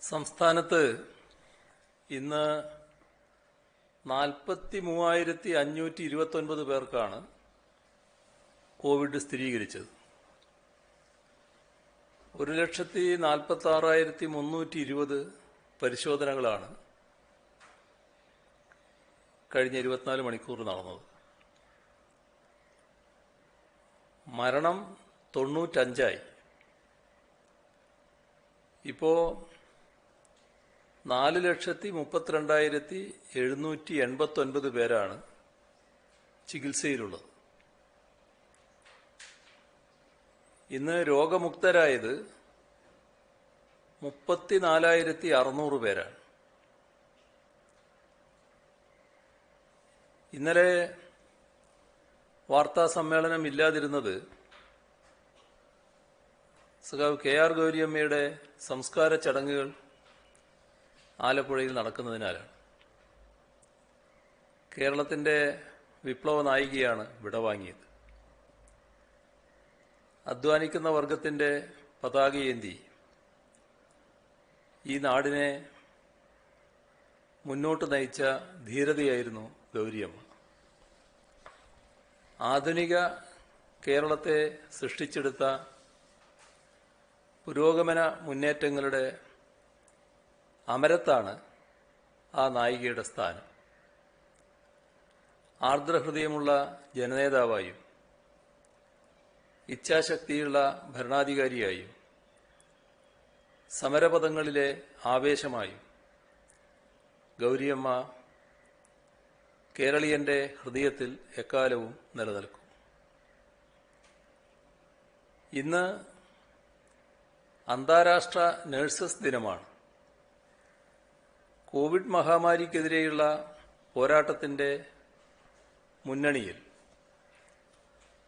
സംസ്ഥാനത്ത് ഇന്ന് 43,529 പേർക്കാണ് കോവിഡ് സ്ഥിരീകരിച്ചത്. 1,46,320 പരിശോധനകളാണ് കഴിഞ്ഞ 24 മണിക്കൂർ നടന്നത്. മരണം 95ആയി. ഇപ്പോൾ 4,32,789 പേരാണ് ചികിത്സയിലുള്ളത്. ഇന്ന് രോഗമുക്തരായത് 34,600 പേരാണ്. ഇന്നലെ വാർത്താ സമ്മേളനം ഇല്ലാതിരുന്നത് സഖാവ് KR ഗൗരിയമ്മയുടെ സംസ്കാര ചടങ്ങുകൾ ആലപ്പുഴയിൽ നടക്കുന്നതിനാലാണ്. കേരളത്തിൻ്റെ വിപ്ലവ നായികയാണ് വിടവാങ്ങിയത്. അധ്വാനിക്കുന്ന വർഗത്തിൻ്റെ പതാകയേന്തി ഈ നാടിനെ മുന്നോട്ട് നയിച്ച ധീരതയായിരുന്നു ഗൗരിയമ്മ. ആധുനിക കേരളത്തെ സൃഷ്ടിച്ചെടുത്ത പുരോഗമന മുന്നേറ്റങ്ങളുടെ അമരത്താണ് ആ നായികയുടെ സ്ഥാനം. ആർദ്രഹൃദയമുള്ള ജനനേതാവായും ഇച്ഛാശക്തിയുള്ള ഭരണാധികാരിയായും സമരപഥങ്ങളിലെ ആവേശമായും ഗൗരിയമ്മ കേരളീയന്റെ ഹൃദയത്തിൽ എക്കാലവും നിലനിൽക്കും. ഇന്ന് അന്താരാഷ്ട്ര നഴ്സസ് ദിനമാണ്. കോവിഡ് മഹാമാരിക്കെതിരെയുള്ള പോരാട്ടത്തിൻ്റെ മുന്നണിയിൽ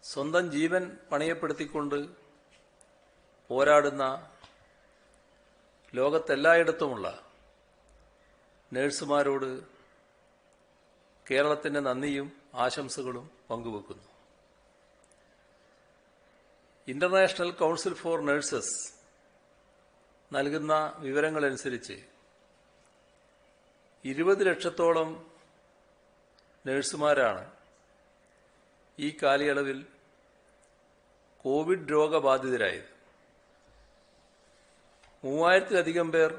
സ്വന്തം ജീവൻ പണയപ്പെടുത്തിക്കൊണ്ട് പോരാടുന്ന ലോകത്തെല്ലായിടത്തുമുള്ള നഴ്സുമാരോട് കേരളത്തിൻ്റെ നന്ദിയും ആശംസകളും പങ്കുവെക്കുന്നു. ഇന്റർനാഷണൽ കൗൺസിൽ ഫോർ നഴ്സസ് നൽകുന്ന വിവരങ്ങളനുസരിച്ച് 20 ലക്ഷത്തോളം നഴ്സുമാരാണ് ഈ കാലയളവിൽ കോവിഡ് രോഗബാധിതരായത്. 3000-ലധികം പേർ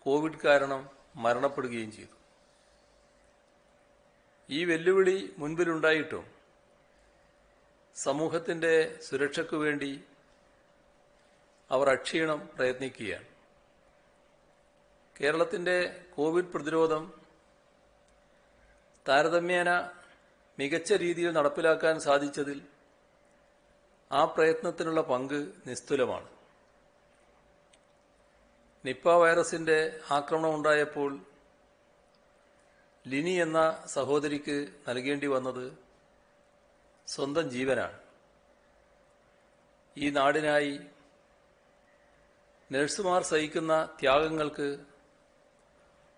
കോവിഡ് കാരണം മരണപ്പെടുകയും ചെയ്തു. ഈ വെല്ലുവിളി മുൻപിലുണ്ടായിട്ടും സമൂഹത്തിൻ്റെ സുരക്ഷയ്ക്കു വേണ്ടി അവർ അക്ഷീണം പ്രയത്നിക്കുകയാണ്. കേരളത്തിൻ്റെ കോവിഡ് പ്രതിരോധം താരതമ്യേന മികച്ച രീതിയിൽ നടപ്പിലാക്കാൻ സാധിച്ചതിൽ ആ പ്രയത്നത്തിനുള്ള പങ്ക് നിസ്തുലമാണ്. നിപ്പ വൈറസിന്റെ ആക്രമണം ഉണ്ടായപ്പോൾ ലിനി എന്ന സഹോദരിക്ക് നൽകേണ്ടി വന്നത് സ്വന്തം ജീവനാണ്. ഈ നാടിനായി നഴ്സുമാർ സഹിക്കുന്ന ത്യാഗങ്ങൾക്ക്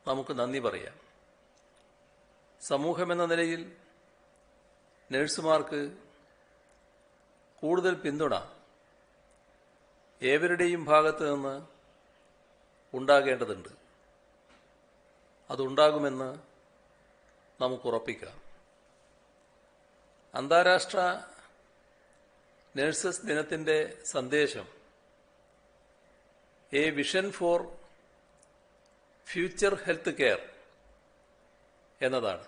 നമുക്ക് നന്ദി പറയാം. സമൂഹമെന്ന നിലയിൽ നഴ്സുമാർക്ക് കൂടുതൽ പിന്തുണ ഏവരുടെയും ഭാഗത്ത് നിന്ന് ഉണ്ടാകേണ്ടതുണ്ട്. അതുണ്ടാകുമെന്ന് നമുക്ക് ഉറപ്പിക്കാം. അന്താരാഷ്ട്ര നഴ്സസ് ദിനത്തിൻ്റെ സന്ദേശം A vision for future health care എന്നതാണ്.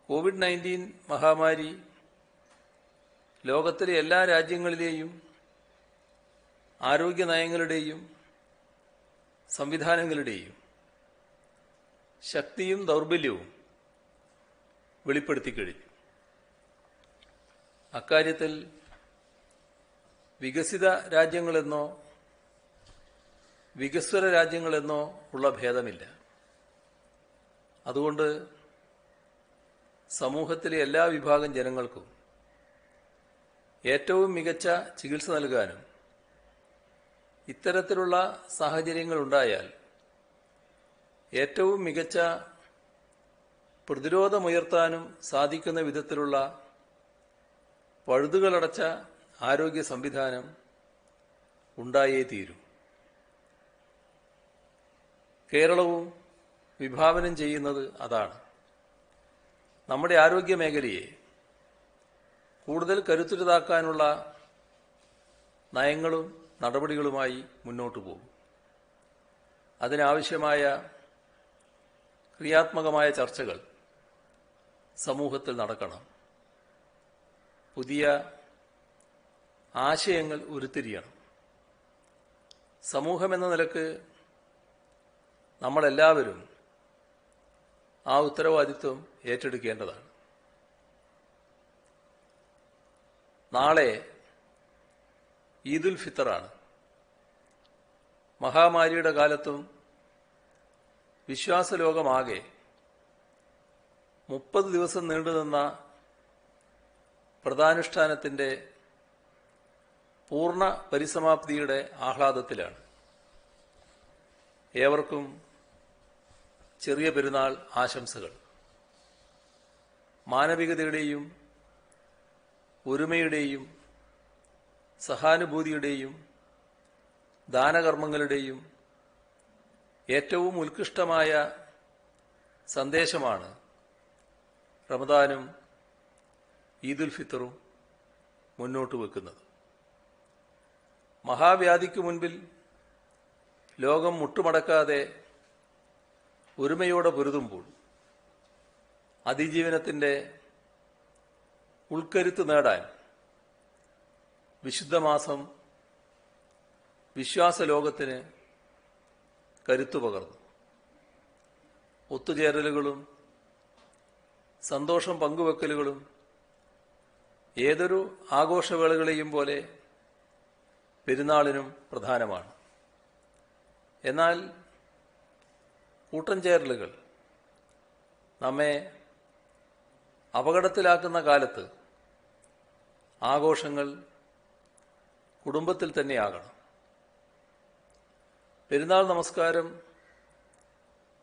കോവിഡ്-19 മഹാമാരി ലോകത്തിലെ എല്ലാ രാജ്യങ്ങളിലെയും ആരോഗ്യ നയങ്ങളുടെയും സംവിധാനങ്ങളുടെയും ശക്തിയും ദൗർബല്യവും വെളിപ്പെടുത്തിക്കഴിഞ്ഞു. അക്കാര്യത്തിൽ വികസിത രാജ്യങ്ങളെന്നോ വികസ്വര രാജ്യങ്ങളെന്നോ ഉള്ള ഭേദമില്ല. അതുകൊണ്ട് സമൂഹത്തിലെ എല്ലാ വിഭാഗം ജനങ്ങൾക്കും ഏറ്റവും മികച്ച ചികിത്സ നൽകാനും ഇത്തരത്തിലുള്ള സാഹചര്യങ്ങളുണ്ടായാൽ ഏറ്റവും മികച്ച പ്രതിരോധമുയർത്താനും സാധിക്കുന്ന വിധത്തിലുള്ള പഴുതുകളടച്ച ആരോഗ്യ സംവിധാനം ഉണ്ടായേ തീരൂ. കേരളവും വിഭാവനം ചെയ്യുന്നത് അതാണ്. നമ്മുടെ ആരോഗ്യ മേഖലയെ കൂടുതൽ കരുത്തുറ്റതാക്കാനുള്ള നയങ്ങളും നടപടികളുമായി മുന്നോട്ടു പോകും. അതിനാവശ്യമായ ക്രിയാത്മകമായ ചർച്ചകൾ സമൂഹത്തിൽ നടക്കണം. പുതിയ ആശയങ്ങൾ ഉരുത്തിരിയണം. സമൂഹമെന്ന നിലക്ക് നമ്മളെല്ലാവരും ആ ഉത്തരവാദിത്വം ഏറ്റെടുക്കേണ്ടതാണ്. നാളെ ഈദുൽ ഫിത്തറാണ്. മഹാമാരിയുടെ കാലത്തും വിശ്വാസലോകമാകെ 30 ദിവസം നീണ്ടുനിന്ന വ്രതാനുഷ്ഠാനത്തിന്റെ പൂർണ്ണ പരിസമാപ്തിയുടെ ആഹ്ലാദത്തിലാണ്. ഏവർക്കും ചെറിയ പെരുന്നാൾ ആശംസകൾ. മാനവികതയുടെയും ഒരുമയുടെയും സഹാനുഭൂതിയുടെയും ദാനകർമ്മങ്ങളുടെയും ഏറ്റവും ഉത്കൃഷ്ടമായ സന്ദേശമാണ് റമദാനും ഈദുൽ ഫിത്തറും മുന്നോട്ട് വെക്കുന്നത്. മഹാവ്യാധിക്ക് മുൻപിൽ ലോകം മുട്ടുമടക്കാതെ ഒരുമയോടെ പൊരുതുമ്പോൾ അതിജീവനത്തിന്റെ ഉൾക്കരുത്ത് നേടാൻ വിശുദ്ധമാസം വിശ്വാസലോകത്തിന് കരുത്തു പകർന്നു. ഒത്തുചേരലുകളും സന്തോഷം പങ്കുവെക്കലുകളും ഏതൊരു ആഘോഷവേളകളെയും പോലെ പെരുന്നാളിനും പ്രധാനമാണ്. എന്നാൽ കൂട്ടം ചേരലുകൾ നമ്മെ അപകടത്തിലാക്കുന്ന കാലത്ത് ആഘോഷങ്ങൾ കുടുംബത്തിൽ തന്നെയാകണം. പെരുന്നാൾ നമസ്കാരം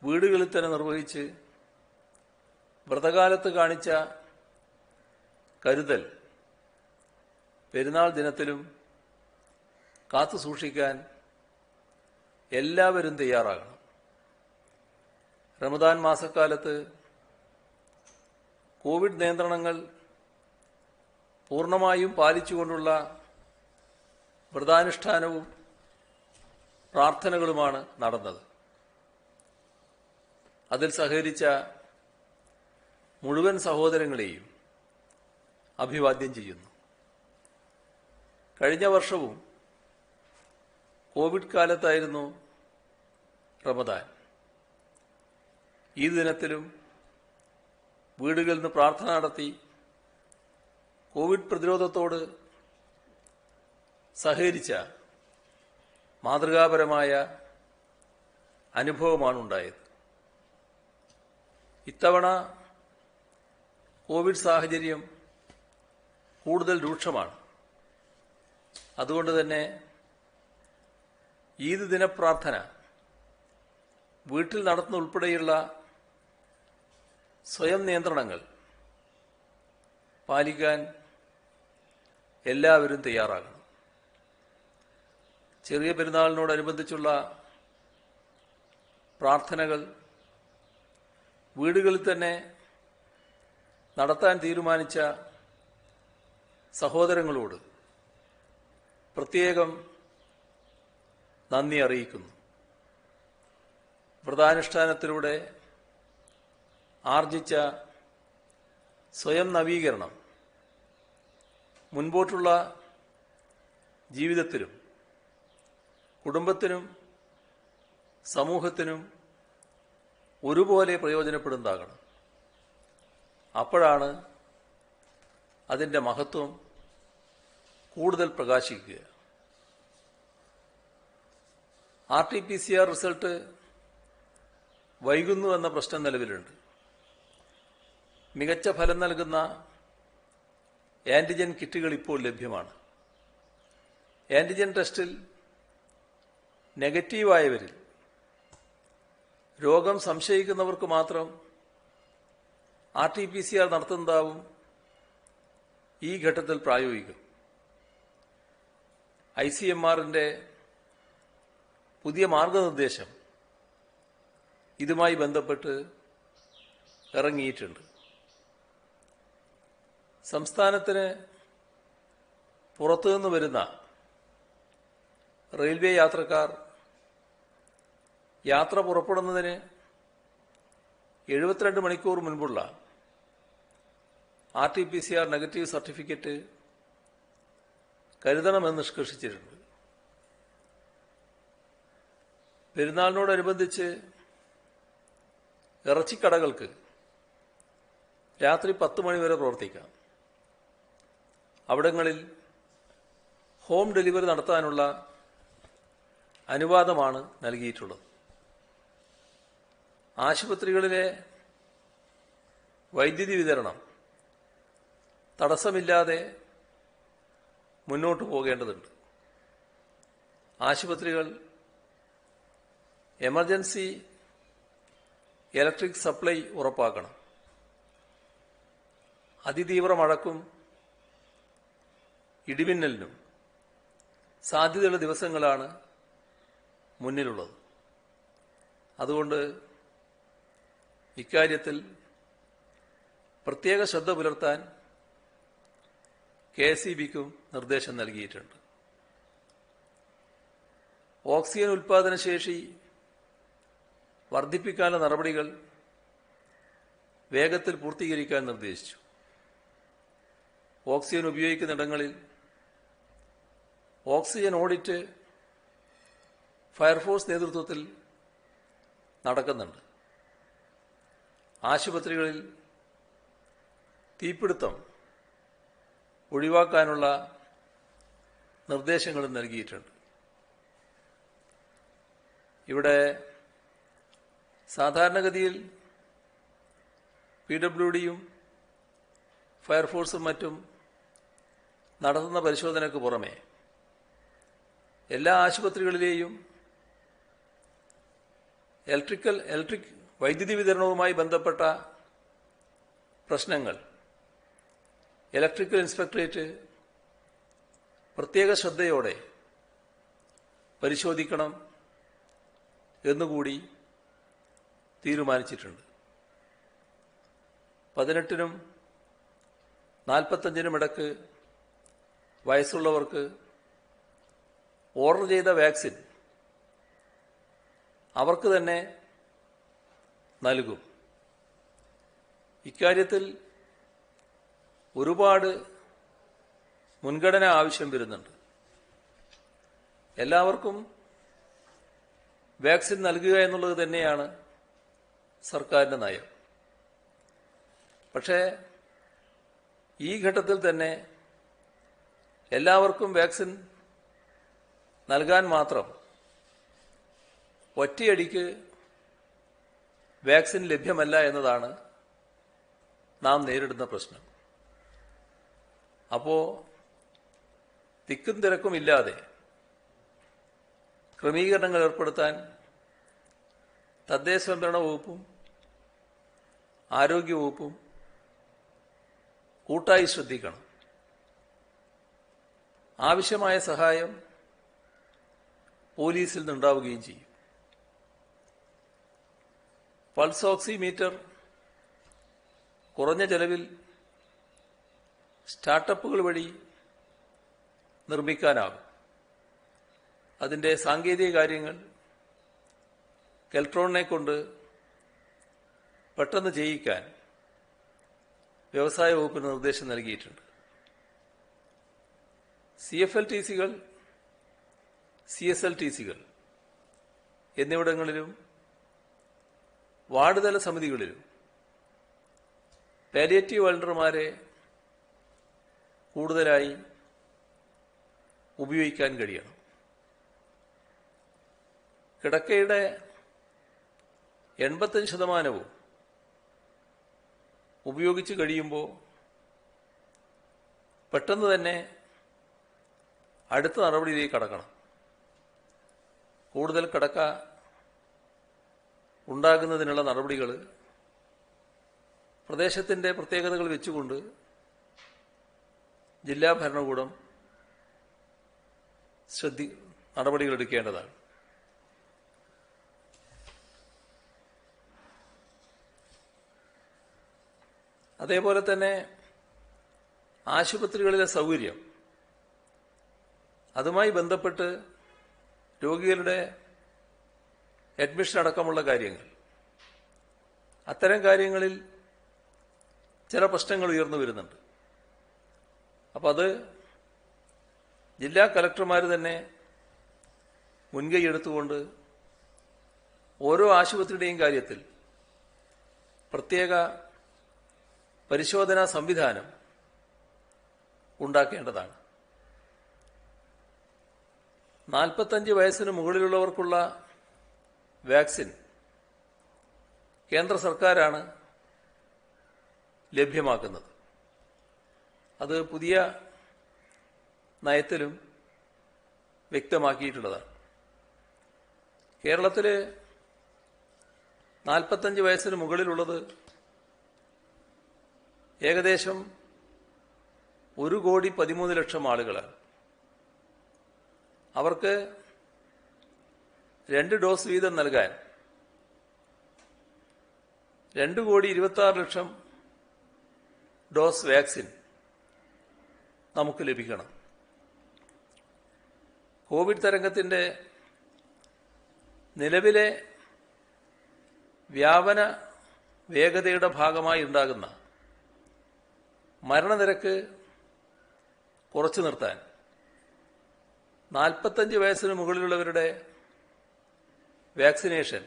വീടുകളിൽ തന്നെ നിർവഹിച്ച് വ്രതകാലത്ത് കാണിച്ച കരുതൽ പെരുന്നാൾ ദിനത്തിലും കാത്തു സൂക്ഷിക്കാൻ എല്ലാവരും തയ്യാറാകണം. റമദാൻ മാസക്കാലത്ത് കോവിഡ് നിയന്ത്രണങ്ങൾ പൂർണ്ണമായും പാലിച്ചുകൊണ്ടുള്ള വ്രതാനുഷ്ഠാനവും പ്രാർത്ഥനകളുമാണ് നടന്നത്. അതിൽ സഹകരിച്ച മുഴുവൻ സഹോദരങ്ങളെയും അഭിവാദ്യം ചെയ്യുന്നു. കഴിഞ്ഞ വർഷവും കോവിഡ് കാലത്തായിരുന്നു റമദാൻ. ഈ ദിനത്തിലും വീടുകളിൽ നിന്ന് പ്രാർത്ഥന നടത്തി കോവിഡ് പ്രതിരോധത്തോട് സഹകരിച്ച മാതൃകാപരമായ അനുഭവമാണ് ഉണ്ടായത്. ഇത്തവണ കോവിഡ് സാഹചര്യം കൂടുതൽ രൂക്ഷമാണ്. അതുകൊണ്ട് തന്നെ ഈദ് ദിനപ്രാർത്ഥന വീട്ടിൽ നടത്തുന്ന ഉൾപ്പെടെയുള്ള സ്വയം നിയന്ത്രണങ്ങൾ പാലിക്കാൻ എല്ലാവരും തയ്യാറാകണം. ചെറിയ പെരുന്നാളിനോടനുബന്ധിച്ചുള്ള പ്രാർത്ഥനകൾ വീടുകളിൽ തന്നെ നടത്താൻ തീരുമാനിച്ച സഹോദരങ്ങളോട് പ്രത്യേകം നന്ദി അറിയിക്കുന്നു. വ്രതാനുഷ്ഠാനത്തിലൂടെ ആർജിച്ച സ്വയം നവീകരണം മുൻപോട്ടുള്ള ജീവിതത്തിലും കുടുംബത്തിനും സമൂഹത്തിനും ഒരുപോലെ പ്രയോജനപ്പെടുന്നതാകണം. അപ്പോഴാണ് അതിൻ്റെ മഹത്വം കൂടുതൽ പ്രകാശിക്കുക. RT-PCR റിസൾട്ട് വൈകുന്നു എന്ന പ്രശ്നം നിലവിലുണ്ട്. മികച്ച ഫലം നൽകുന്ന ആന്റിജൻ കിറ്റുകൾ ഇപ്പോൾ ലഭ്യമാണ്. ആന്റിജൻ ടെസ്റ്റിൽ നെഗറ്റീവായവരിൽ രോഗം സംശയിക്കുന്നവർക്ക് മാത്രം RT-PCR നടത്തുന്നതാവും ഈ ഘട്ടത്തിൽ പ്രായോഗികം. ICMR-ന്റെ പുതിയ മാർഗനിർദ്ദേശം ഇതുമായി ബന്ധപ്പെട്ട് ഇറങ്ങിയിട്ടുണ്ട്. സംസ്ഥാനത്തിന് പുറത്തുനിന്ന് വരുന്ന റെയിൽവേ യാത്രക്കാർ യാത്ര പുറപ്പെടുന്നതിന് 72 മണിക്കൂർ മുൻപുള്ള RT-PCR നെഗറ്റീവ് സർട്ടിഫിക്കറ്റ് കരുതണമെന്ന് നിഷ്കർഷിച്ചിട്ടുണ്ട്. പെരുന്നാളിനോടനുബന്ധിച്ച് ഇറച്ചിക്കടകൾക്ക് രാത്രി 10 മണിവരെ പ്രവർത്തിക്കാം. അവിടങ്ങളിൽ ഹോം ഡെലിവറി നടത്താനുള്ള അനുവാദമാണ് നൽകിയിട്ടുള്ളത്. ആശുപത്രികളിലെ വൈദ്യുതി വിതരണം തടസ്സമില്ലാതെ മുന്നോട്ട് പോകേണ്ടതുണ്ട്. ആശുപത്രികൾ എമർജൻസി ഇലക്ട്രിക് സപ്ലൈ ഉറപ്പാക്കണം. അതിതീവ്ര മഴക്കും ഇടിമിന്നലിനും സാധ്യതയുള്ള ദിവസങ്ങളാണ് മുന്നിലുള്ളത്. അതുകൊണ്ട് ഇക്കാര്യത്തിൽ പ്രത്യേക ശ്രദ്ധ പുലർത്താൻ KSEBിക്കും നിർദ്ദേശം നൽകിയിട്ടുണ്ട്. ഓക്സിജൻ ഉൽപാദനശേഷി വർദ്ധിപ്പിക്കാനുള്ള നടപടികൾ വേഗത്തിൽ പൂർത്തീകരിക്കാൻ നിർദ്ദേശിച്ചു. ഓക്സിജൻ ഉപയോഗിക്കുന്നിടങ്ങളിൽ ഓക്സിജൻ ഓഡിറ്റ് ഫയർഫോഴ്സ് നേതൃത്വത്തിൽ നടക്കുന്നുണ്ട്. ആശുപത്രികളിൽ തീപിടുത്തം ഒഴിവാക്കാനുള്ള നിർദ്ദേശങ്ങളും നൽകിയിട്ടുണ്ട്. ഇവിടെ സാധാരണഗതിയിൽ PWDയും ഫയർഫോഴ്സും മറ്റും നടത്തുന്ന പരിശോധനയ്ക്ക് പുറമെ എല്ലാ ആശുപത്രികളിലെയും ഇലക്ട്രിക് വൈദ്യുതി വിതരണവുമായി ബന്ധപ്പെട്ട പ്രശ്നങ്ങൾ ഇലക്ട്രിക്കൽ ഇൻസ്പെക്ടറേറ്റ് പ്രത്യേക ശ്രദ്ധയോടെ പരിശോധിക്കണം എന്നുകൂടി തീരുമാനിച്ചിട്ടുണ്ട്. 18നും 45നും ഇടക്ക് വയസ്സുള്ളവർക്ക് ഓർഡർ ചെയ്ത വാക്സിൻ അവർക്ക് തന്നെ നൽകും. ഇക്കാര്യത്തിൽ ഒരുപാട് മുൻഗണന ആവശ്യം വരുന്നുണ്ട്. എല്ലാവർക്കും വാക്സിൻ നൽകുക എന്നുള്ളത് തന്നെയാണ് സർക്കാരിന്റെ നയം. പക്ഷേ ഈ ഘട്ടത്തിൽ തന്നെ എല്ലാവർക്കും വാക്സിൻ നൽകാൻ മാത്രം ഒറ്റയടിക്ക് വാക്സിൻ ലഭ്യമല്ല എന്നതാണ് നാം നേരിടുന്ന പ്രശ്നം. അപ്പോൾ തിക്കും തിരക്കും ഇല്ലാതെ ക്രമീകരണങ്ങൾ ഏർപ്പെടുത്താൻ തദ്ദേശ സ്വയംഭരണ വകുപ്പും ആരോഗ്യവകുപ്പും കൂട്ടായി ശ്രദ്ധിക്കണം. ആവശ്യമായ സഹായം പോലീസിൽ നിന്നുണ്ടാവുകയും ചെയ്യും. പൾസ് ഓക്സിമീറ്റർ കുറഞ്ഞ ചെലവിൽ സ്റ്റാർട്ടപ്പുകൾ വഴി നിർമ്മിക്കാനാകും. അതിൻ്റെ സാങ്കേതിക കാര്യങ്ങൾ കെൽട്രോണിനെ കൊണ്ട് പെട്ടെന്ന് ചെയ്യിക്കാൻ വ്യവസായ വകുപ്പിന് നിർദ്ദേശം നൽകിയിട്ടുണ്ട്. CFLTCകൾ, CSLTCകൾ എന്നിവിടങ്ങളിലും വാർഡ് തല സമിതികളിലും പാലിയേറ്റീവ് വളണ്ടിയർമാരെ കൂടുതലായി ഉപയോഗിക്കാൻ കഴിയണം. കിടക്കയുടെ 85% ഉപയോഗിച്ച് കഴിയുമ്പോൾ പെട്ടെന്ന് തന്നെ അടുത്ത നടപടിയിലേക്ക് കടക്കണം. കൂടുതൽ കിടക്ക ഉണ്ടാകുന്നതിനുള്ള നടപടികൾ പ്രദേശത്തിൻ്റെ പ്രത്യേകതകൾ വെച്ചുകൊണ്ട് ജില്ലാ ഭരണകൂടം നടപടികൾ എടുക്കേണ്ടതാണ്. അതേപോലെ തന്നെ ആശുപത്രികളിലെ സൗകര്യം, അതുമായി ബന്ധപ്പെട്ട് രോഗികളുടെ അഡ്മിഷൻ അടക്കമുള്ള കാര്യങ്ങൾ, അത്തരം കാര്യങ്ങളിൽ ചില പ്രശ്നങ്ങൾ ഉയർന്നു വരുന്നുണ്ട്. അപ്പോൾ അത് ജില്ലാ കലക്ടർമാർ തന്നെ മുൻകൈ എടുത്തുകൊണ്ട് ഓരോ ആശുപത്രിയുടെയും കാര്യത്തിൽ പ്രത്യേക പരിശോധനാ സംവിധാനം ഉണ്ടാക്കേണ്ടതാണ്. 45 വയസ്സിന് മുകളിലുള്ളവർക്കുള്ള വാക്സിൻ കേന്ദ്ര സർക്കാരാണ് ലഭ്യമാക്കുന്നത്. അത് പുതിയ നയത്തിലും വ്യക്തമാക്കിയിട്ടുള്ളതാണ്. കേരളത്തിൽ 45 വയസ്സിന് മുകളിലുള്ളത് ഏകദേശം 1,13,00,000 ആളുകളാണ്. അവർക്ക് 2 ഡോസ് വീതം നൽകാൻ 2,26,00,000 ഡോസ് വാക്സിൻ നമുക്ക് ലഭിക്കണം. കോവിഡ് തരംഗത്തിൻ്റെ നിലവിലെ വ്യാപന വേഗതയുടെ ഭാഗമായി ഉണ്ടാകുന്ന മരണനിരക്ക് കുറച്ചു നിർത്താൻ 45 വയസ്സിന് മുകളിലുള്ളവരുടെ വാക്സിനേഷൻ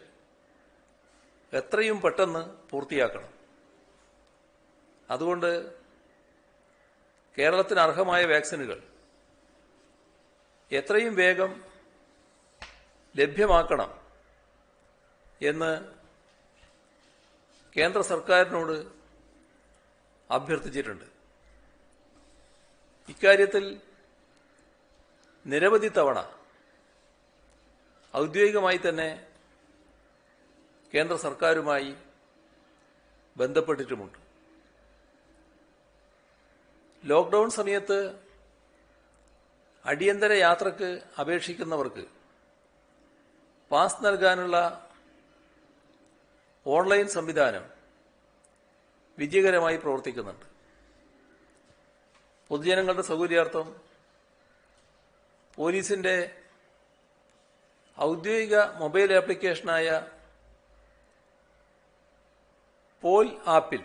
എത്രയും പെട്ടെന്ന് പൂർത്തിയാക്കണം. അതുകൊണ്ട് കേരളത്തിന് അർഹമായ വാക്സിനുകൾ എത്രയും വേഗം ലഭ്യമാക്കണം എന്ന് കേന്ദ്ര സർക്കാരിനോട് അഭ്യർത്ഥിച്ചിട്ടുണ്ട്. ഇക്കാര്യത്തിൽ നിരവധി തവണ ഔദ്യോഗികമായി തന്നെ കേന്ദ്ര സർക്കാരുമായി ബന്ധപ്പെട്ടിട്ടുമുണ്ട്. ലോക്ക്ഡൌൺ സമയത്ത് അടിയന്തര യാത്രക്ക് അപേക്ഷിക്കുന്നവർക്ക് പാസ് നൽകാനുള്ള ഓൺലൈൻ സംവിധാനം വിജയകരമായി പ്രവർത്തിക്കുന്നുണ്ട്. പൊതുജനങ്ങളുടെ സൗകര്യാർത്ഥം പോലീസിന്റെ ഔദ്യോഗിക മൊബൈൽ ആപ്ലിക്കേഷനായ പോൽ ആപ്പിൽ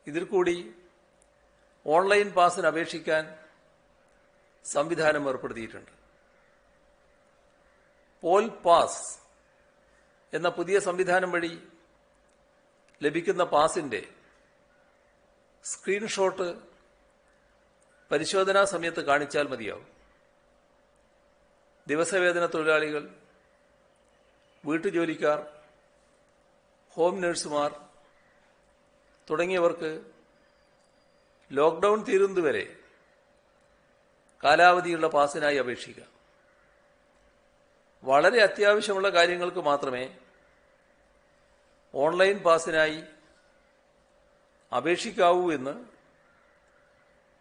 ഇതിൽ കൂടി ഓൺലൈൻ പാസിന് അപേക്ഷിക്കാൻ സംവിധാനം ഏർപ്പെടുത്തിയിട്ടുണ്ട്. പോൽ പാസ് എന്ന പുതിയ സംവിധാനം വഴി ലഭിക്കുന്ന പാസിന്റെ സ്ക്രീൻഷോട്ട് പരിശോധനാ സമയത്ത് കാണിച്ചാൽ മതിയാവും. ദിവസവേതന തൊഴിലാളികൾ, വീട്ടുജോലിക്കാർ, ഹോം നഴ്സുമാർ തുടങ്ങിയവർക്ക് ലോക്ക്ഡൌൺ തീരുന്നതുവരെ കാലാവധിയുള്ള പാസിനായി അപേക്ഷിക്കാം. വളരെ അത്യാവശ്യമുള്ള കാര്യങ്ങൾക്ക് മാത്രമേ ഓൺലൈൻ പാസിനായി അപേക്ഷിക്കാവൂ എന്ന്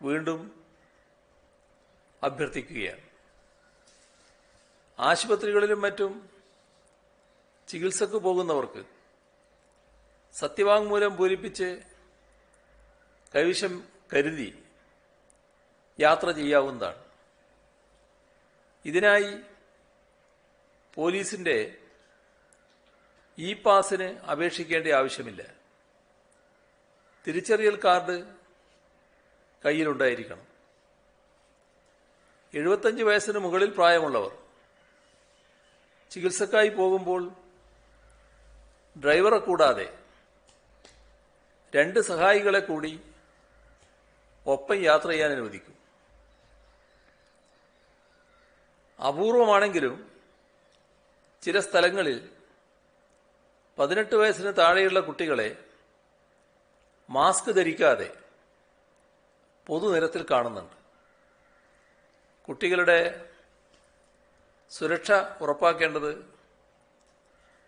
വീണ്ടും അഭ്യർത്ഥിക്കുകയാണ്. ആശുപത്രികളിലും മറ്റും ചികിത്സക്ക് പോകുന്നവർക്ക് സത്യവാങ്മൂലം പൂരിപ്പിച്ച് കൈവശം കരുതി യാത്ര ചെയ്യാവുന്നതാണ്. ഇതിനായി പോലീസിന്റെ ഇ പാസിന് അപേക്ഷിക്കേണ്ട ആവശ്യമില്ല. തിരിച്ചറിയൽ കാർഡ് കയ്യിലുണ്ടായിരിക്കണം. 75 വയസ്സിന് മുകളിൽ പ്രായമുള്ളവർ ചികിത്സക്കായി പോകുമ്പോൾ ഡ്രൈവറെ കൂടാതെ 2 സഹായികളെ കൂടി ഒപ്പം യാത്ര ചെയ്യാൻ അനുവദിക്കും. അപൂർവമാണെങ്കിലും ചില സ്ഥലങ്ങളിൽ 18 വയസ്സിന് താഴെയുള്ള കുട്ടികളെ മാസ്ക് ധരിക്കാതെ പൊതുനിരത്തിൽ കാണുന്നുണ്ട്. കുട്ടികളുടെ സുരക്ഷ ഉറപ്പാക്കേണ്ടത്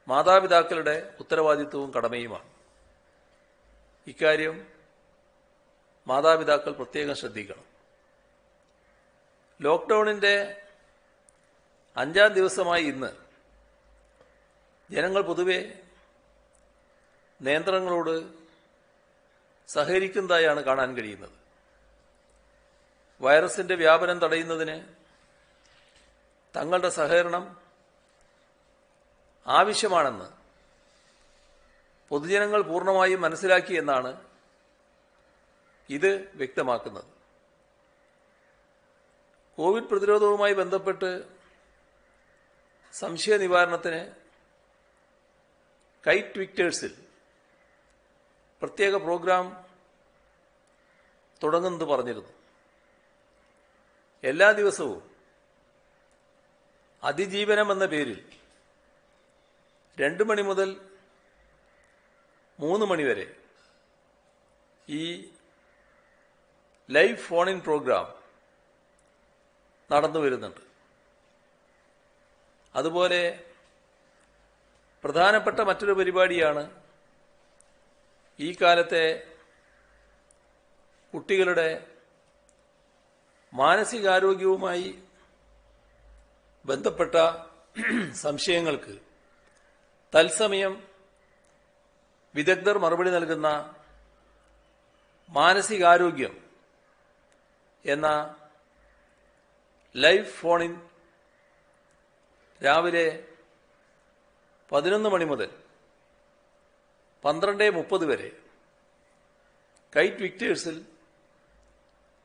മാതാപിതാക്കളുടെ ഉത്തരവാദിത്വവും കടമയുമാണ്. ഇക്കാര്യം മാതാപിതാക്കൾ പ്രത്യേകം ശ്രദ്ധിക്കണം. ലോക്ക്ഡൌണിന്റെ 5ാം ദിവസമായി ഇന്ന് ജനങ്ങൾ പൊതുവെ നിയന്ത്രണങ്ങളോട് സഹകരിക്കുന്നതായാണ് കാണാൻ കഴിയുന്നത്. വൈറസിന്റെ വ്യാപനം തടയുന്നതിന് തങ്ങളുടെ സഹകരണം ആവശ്യമാണെന്ന് പൊതുജനങ്ങൾ പൂർണ്ണമായും മനസ്സിലാക്കിയെന്നാണ് ഇത് വ്യക്തമാക്കുന്നത്. കോവിഡ് പ്രതിരോധവുമായി ബന്ധപ്പെട്ട് സംശയ നിവാരണത്തിന് കൈറ്റ് വിക്ടേഴ്സിൽ പ്രത്യേക പ്രോഗ്രാം തുടങ്ങുന്നത് പറഞ്ഞിരുന്നു. എല്ലാ ദിവസവും അതിജീവനം എന്ന പേരിൽ 2 മണി മുതൽ 3 മണി വരെ ഈ ലൈവ് ഫോൺ ഇൻ പ്രോഗ്രാം നടന്നു വരുന്നുണ്ട്. അതുപോലെ പ്രധാനപ്പെട്ട മറ്റൊരു പരിപാടിയാണ് ഈ കാലത്തെ കുട്ടികളുടെ മാനസികാരോഗ്യവുമായി ബന്ധപ്പെട്ട സംശയങ്ങൾക്ക് തത്സമയം വിദഗ്ധർ മറുപടി നൽകുന്ന മാനസികാരോഗ്യം എന്ന ലൈവ് ഫോണിൻ രാവിലെ 11 മണി മുതൽ 12:30 വരെ കൈറ്റ് വിക്ടേഴ്സിൽ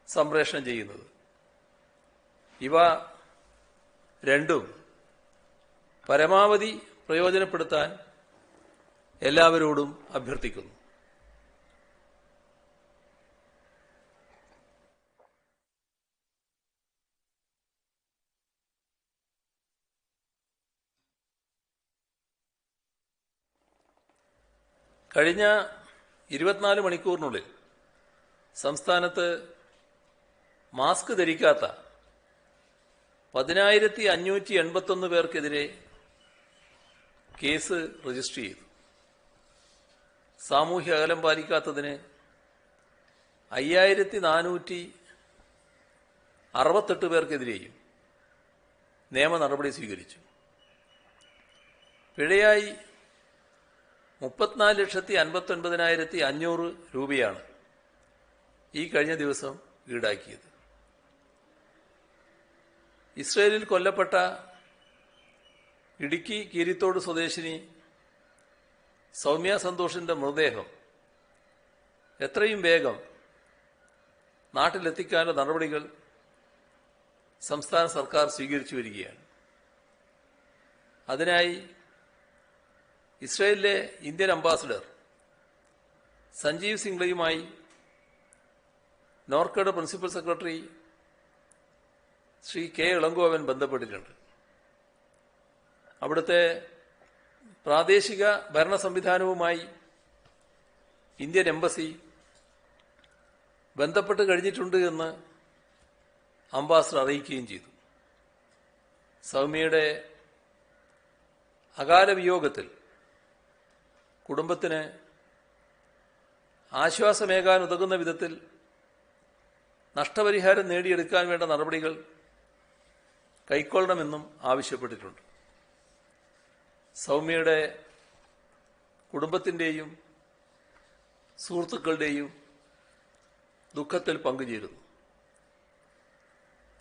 സംപ്രേഷണം ചെയ്യുന്നത്. ഇവ രണ്ടും പരമാവധി പ്രയോജനപ്പെടുത്താൻ എല്ലാവരോടും അഭ്യർത്ഥിക്കുന്നു. കഴിഞ്ഞ 24 മണിക്കൂറിനുള്ളിൽ സംസ്ഥാനത്ത് മാസ്ക് ധരിക്കാത്ത 10,581 പേർക്കെതിരെ കേസ് രജിസ്റ്റർ ചെയ്തു. സാമൂഹ്യ അകലം പാലിക്കാത്തതിന് 5,468 പേർക്കെതിരെയും നിയമ നടപടി സ്വീകരിച്ചു. പിഴയായി 34,59,500 രൂപയാണ് ഈ കഴിഞ്ഞ ദിവസം ഈടാക്കിയത്. ഇസ്രയേലിൽ കൊല്ലപ്പെട്ട ഇടുക്കി കീരിത്തോട് സ്വദേശിനി സൗമ്യ സന്തോഷിന്റെ മൃതദേഹം എത്രയും വേഗം നാട്ടിലെത്തിക്കാനുള്ള നടപടികൾ സംസ്ഥാന സർക്കാർ സ്വീകരിച്ചു വരികയാണ്. അതിനായി ഇസ്രയേലിലെ ഇന്ത്യൻ അംബാസഡർ സഞ്ജീവ് സിംഗ്ലയുമായി നോർക്കയുടെ principal secretary Shri K Elangovan ബന്ധപ്പെട്ടിട്ടുണ്ട്. അവിടുത്തെ പ്രാദേശിക ഭരണ സംവിധാനവുമായി ഇന്ത്യൻ എംബസി ബന്ധപ്പെട്ട് കഴിഞ്ഞിട്ടുണ്ട് എന്ന് അംബാസഡർ അറിയിക്കുകയും ചെയ്തു. സൗമ്യയുടെ അകാല വിയോഗത്തിൽ കുടുംബത്തിന് ആശ്വാസമേകാൻ ഉതകുന്ന വിധത്തിൽ നഷ്ടപരിഹാരം നേടിയെടുക്കാൻ വേണ്ട നടപടികൾ കൈക്കൊള്ളണമെന്നും ആവശ്യപ്പെട്ടിട്ടുണ്ട്. സൗമ്യയുടെ കുടുംബത്തിൻ്റെയും സുഹൃത്തുക്കളുടെയും ദുഃഖത്തിൽ പങ്കുചേരുന്നു.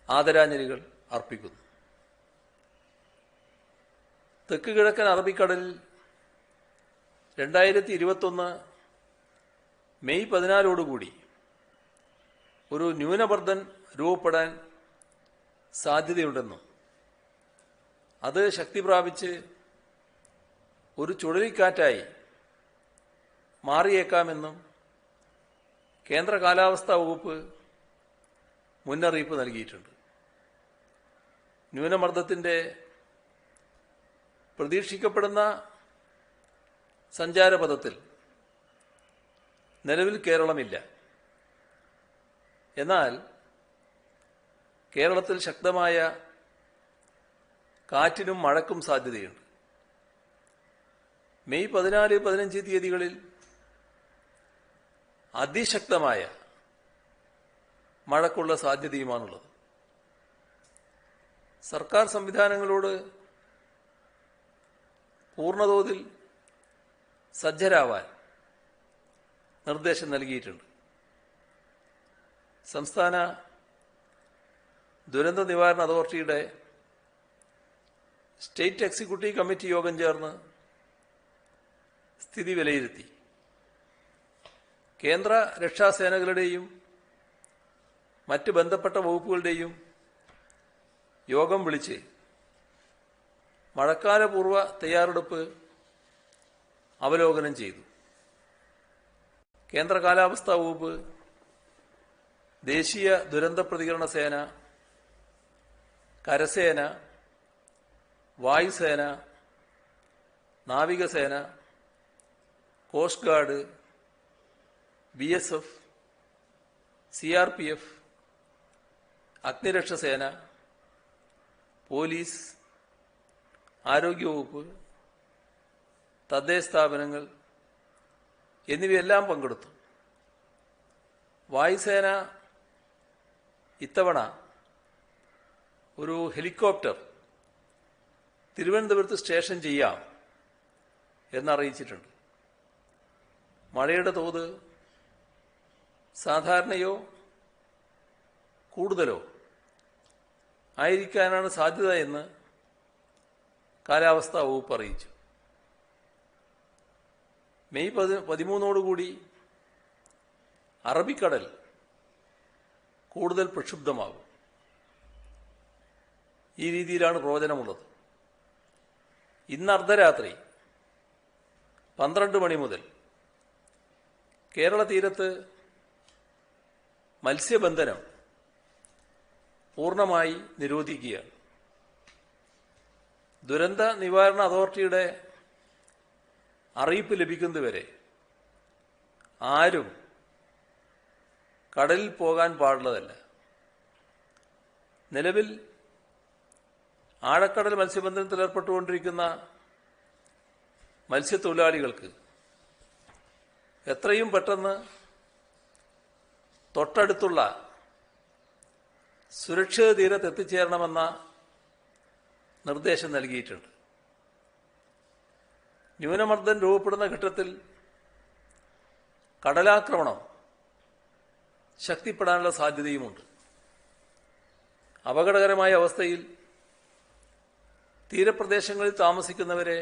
ആദരാഞ്ജലികൾ അർപ്പിക്കുന്നു. തെക്ക് കിഴക്കൻ അറബിക്കടലിൽ 2021 മെയ് 14 ഒരു ന്യൂനമർദ്ദം രൂപപ്പെടാൻ സാധ്യതയുണ്ടെന്നും അത് ശക്തി പ്രാപിച്ച് ഒരു ചുഴലിക്കാറ്റായി മാറിയേക്കാമെന്നും കേന്ദ്ര കാലാവസ്ഥാ വകുപ്പ് മുന്നറിയിപ്പ് നൽകിയിട്ടുണ്ട്. ന്യൂനമർദ്ദത്തിന്റെ പ്രതീക്ഷിക്കപ്പെടുന്ന സഞ്ചാരപഥത്തിൽ നിലവിൽ കേരളമില്ല. എന്നാൽ കേരളത്തിൽ ശക്തമായ കാറ്റിനും മഴയ്ക്കും സാധ്യതയുണ്ട്. മെയ് 14-15 തീയതികളിൽ അതിശക്തമായ മഴയ്ക്കുള്ള സാധ്യതയുമാണുള്ളത്. സർക്കാർ സംവിധാനങ്ങളോട് പൂർണ്ണതോതിൽ സജ്ജരാവാൻ നിർദ്ദേശം നൽകിയിട്ടുണ്ട്. സംസ്ഥാന ദുരന്ത നിവാരണ അതോറിറ്റിയുടെ സ്റ്റേറ്റ് എക്സിക്യൂട്ടീവ് കമ്മിറ്റി യോഗം ചേർന്ന് സ്ഥിതി വിലയിരുത്തി. കേന്ദ്ര രക്ഷാസേനകളുടെയും മറ്റ് ബന്ധപ്പെട്ട വകുപ്പുകളുടെയും യോഗം വിളിച്ച് മഴക്കാലപൂർവ്വ തയ്യാറെടുപ്പ് അവലോകനം ചെയ്തു. കേന്ദ്ര കാലാവസ്ഥാ വകുപ്പ്, ദേശീയ ദുരന്ത പ്രതികരണ സേന, കരസേന, വായുസേന, നാവികസേന, കോസ്റ്റ് ഗാർഡ്, BSF, CRPF, അഗ്നിരക്ഷാസേന, പോലീസ്, ആരോഗ്യവകുപ്പ്, തദ്ദേശ സ്ഥാപനങ്ങൾ എന്നിവയെല്ലാം പങ്കെടുത്തു. വായുസേന ഇത്തവണ ഒരു ഹെലികോപ്റ്റർ തിരുവനന്തപുരത്ത് സ്റ്റേഷൻ ചെയ്യാം എന്നറിയിച്ചിട്ടുണ്ട്. മഴയുടെ തോത് സാധാരണയോ കൂടുതലോ ആയിരിക്കാനാണ് സാധ്യത എന്ന് കാലാവസ്ഥാ വകുപ്പ് അറിയിച്ചു. മെയ് 13 അറബിക്കടൽ കൂടുതൽ പ്രക്ഷുബ്ധമാകും. ഈ രീതിയിലാണ് പ്രവചനമുള്ളത്. ഇന്ന് അർദ്ധരാത്രി 12 മണി മുതൽ കേരള തീരത്ത് മത്സ്യബന്ധനം പൂർണ്ണമായി നിരോധിക്കുകയാണ്. ദുരന്ത നിവാരണ അതോറിറ്റിയുടെ അറിയിപ്പ് ലഭിക്കുന്നതുവരെ ആരും കടലിൽ പോകാൻ പാടുള്ളതല്ല. നിലവിൽ ആഴക്കടൽ മത്സ്യബന്ധനത്തിൽ ഏർപ്പെട്ടുകൊണ്ടിരിക്കുന്ന മത്സ്യത്തൊഴിലാളികൾക്ക് എത്രയും പെട്ടെന്ന് തൊട്ടടുത്തുള്ള സുരക്ഷിത തീരത്ത് എത്തിച്ചേരണമെന്ന നിർദ്ദേശം നൽകിയിട്ടുണ്ട്. ന്യൂനമർദ്ദം രൂപപ്പെടുന്ന ഘട്ടത്തിൽ കടലാക്രമണം ശക്തിപ്പെടാനുള്ള സാധ്യതയുമുണ്ട്. അപകടകരമായ അവസ്ഥയിൽ തീരപ്രദേശങ്ങളിൽ താമസിക്കുന്നവരെ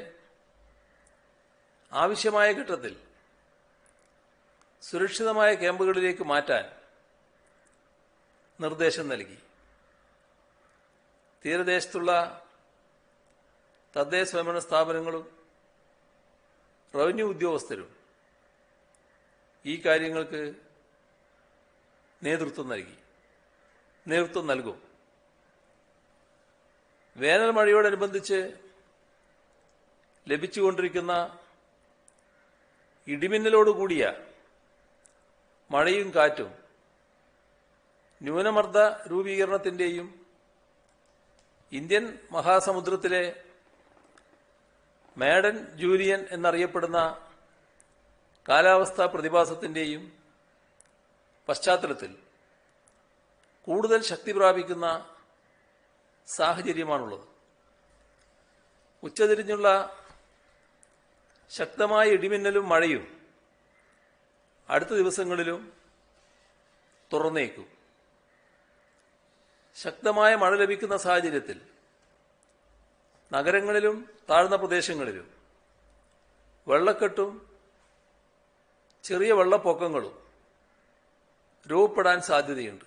ആവശ്യമായ ഘട്ടത്തിൽ സുരക്ഷിതമായ ക്യാമ്പുകളിലേക്ക് മാറ്റാൻ നിർദ്ദേശം നൽകി. തീരദേശത്തുള്ള തദ്ദേശ സ്വയംഭരണ സ്ഥാപനങ്ങളും റവന്യൂ ഉദ്യോഗസ്ഥരും ഈ കാര്യങ്ങൾക്ക് നേതൃത്വം നൽകും. വേനൽ മഴയോടനുബന്ധിച്ച് ലഭിച്ചുകൊണ്ടിരിക്കുന്ന ഇടിമിന്നലോടുകൂടിയ മഴയും കാറ്റും ന്യൂനമർദ്ദ രൂപീകരണത്തിന്റെയും ഇന്ത്യൻ മഹാസമുദ്രത്തിലെ മാഡൻ ജൂലിയൻ എന്നറിയപ്പെടുന്ന കാലാവസ്ഥാ പ്രതിഭാസത്തിന്റെയും പശ്ചാത്തലത്തിൽ കൂടുതൽ ശക്തി പ്രാപിക്കുന്ന സാഹചര്യമാണുള്ളത്. ഉച്ചതിരിഞ്ഞുള്ള ശക്തമായ ഇടിമിന്നലും മഴയും അടുത്ത ദിവസങ്ങളിലും തുറന്നേക്കും. ശക്തമായ മഴ ലഭിക്കുന്ന സാഹചര്യത്തിൽ നഗരങ്ങളിലും താഴ്ന്ന പ്രദേശങ്ങളിലും വെള്ളക്കെട്ടും ചെറിയ വെള്ളപ്പൊക്കങ്ങളും രൂപപ്പെടാൻ സാധ്യതയുണ്ട്.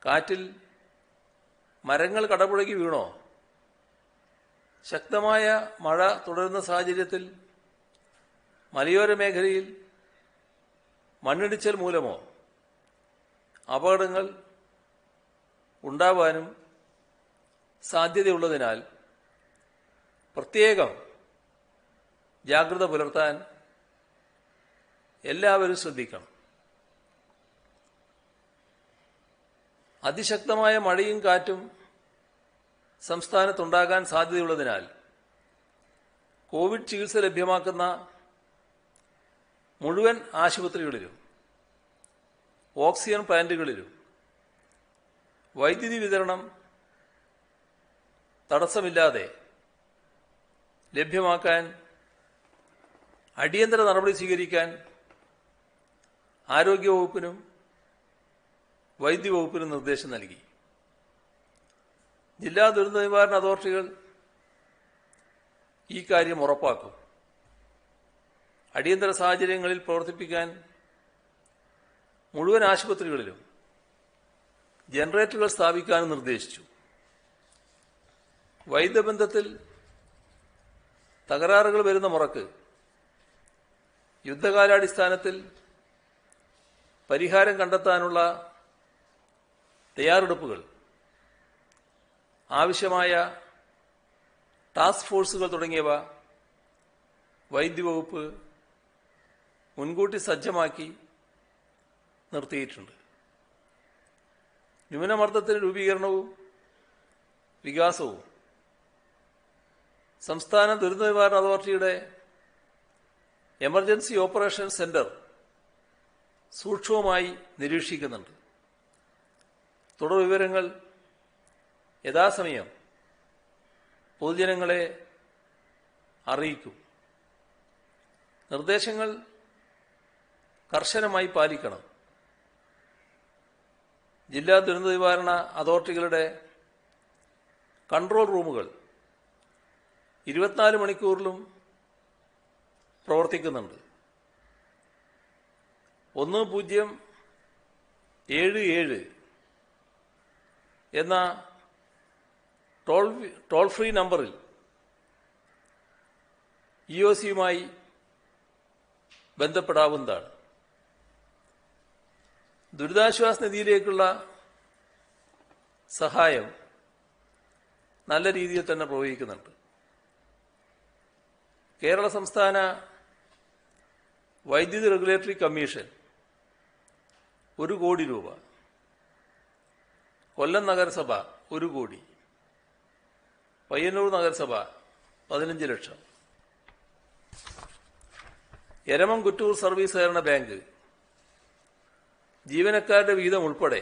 കാറ്റിൽ മരങ്ങൾ കടപുഴകി വീണോ, ശക്തമായ മഴ തുടരുന്ന സാഹചര്യത്തിൽ മലയോര മേഖലയിൽ മണ്ണിടിച്ചൽ മൂലമോ അപകടങ്ങൾ ഉണ്ടാവാനും സാധ്യതയുള്ളതിനാൽ പ്രത്യേകം ജാഗ്രത പുലർത്താൻ എല്ലാവരും ശ്രദ്ധിക്കണം. അതിശക്തമായ മഴയും കാറ്റും സംസ്ഥാനത്തുണ്ടാകാൻ സാധ്യതയുള്ളതിനാൽ കോവിഡ് ചികിത്സ ലഭ്യമാക്കുന്ന മുഴുവൻ ആശുപത്രികളിലും ഓക്സിജൻ പ്ലാന്റുകളിലും വൈദ്യുതി വിതരണം തടസ്സമില്ലാതെ ലഭ്യമാക്കാൻ അടിയന്തര നടപടി സ്വീകരിക്കാൻ ആരോഗ്യവകുപ്പിനും വൈദ്യവകുപ്പിനും നിർദ്ദേശം നൽകി. ജില്ലാ ദുരന്ത നിവാരണ അതോറിറ്റികൾ ഈ കാര്യം ഉറപ്പാക്കും. അടിയന്തര സാഹചര്യങ്ങളിൽ പ്രവർത്തിപ്പിക്കാൻ മുഴുവൻ ആശുപത്രികളിലും ജനറേറ്ററുകൾ സ്ഥാപിക്കാനും നിർദ്ദേശിച്ചു. വൈദ്യബന്ധത്തിൽ തകരാറുകൾ വരുന്ന മുറക്ക് യുദ്ധകാലാടിസ്ഥാനത്തിൽ പരിഹാരം കണ്ടെത്താനുള്ള തയ്യാറെടുപ്പുകൾ, ആവശ്യമായ ടാസ്ക് ഫോഴ്സുകൾ തുടങ്ങിയവ വൈദ്യവകുപ്പ് മുൻകൂട്ടി സജ്ജമാക്കി നിർത്തിയിട്ടുണ്ട്. ന്യൂനമർദ്ദത്തിന്റെ രൂപീകരണവും വികാസവും സംസ്ഥാന ദുരന്ത നിവാരണ അതോറിറ്റിയുടെ എമർജൻസി ഓപ്പറേഷൻ സെന്റർ സൂക്ഷ്മമായി നിരീക്ഷിക്കുന്നുണ്ട്. തുടർ വിവരങ്ങൾ യഥാസമയം പൊതുജനങ്ങളെ അറിയിക്കും. നിർദ്ദേശങ്ങൾ കർശനമായി പാലിക്കണം. ജില്ലാ ദുരന്ത നിവാരണ അതോറിറ്റികളുടെ കൺട്രോൾ റൂമുകൾ 24 മണിക്കൂറിലും പ്രവർത്തിക്കുന്നുണ്ട്. 1077 എന്ന ടോൾ ഫ്രീ നമ്പറിൽ ഇഒസിയുമായി ബന്ധപ്പെടാവുന്നതാണ്. ദുരിതാശ്വാസ നിധിയിലേക്കുള്ള സഹായം നല്ല രീതിയിൽ തന്നെ പ്രവഹിക്കുന്നുണ്ട്. കേരള സംസ്ഥാന വൈദ്യുതി റെഗുലേറ്ററി കമ്മീഷൻ 1 കോടി രൂപ, കൊല്ലം നഗരസഭ 1 കോടി, പയ്യന്നൂർ നഗരസഭ 15 ലക്ഷം, എരമം കുറ്റൂർ സർവീസ് സഹകരണ ബാങ്ക് ജീവനക്കാരുടെ വിഹിതം ഉൾപ്പെടെ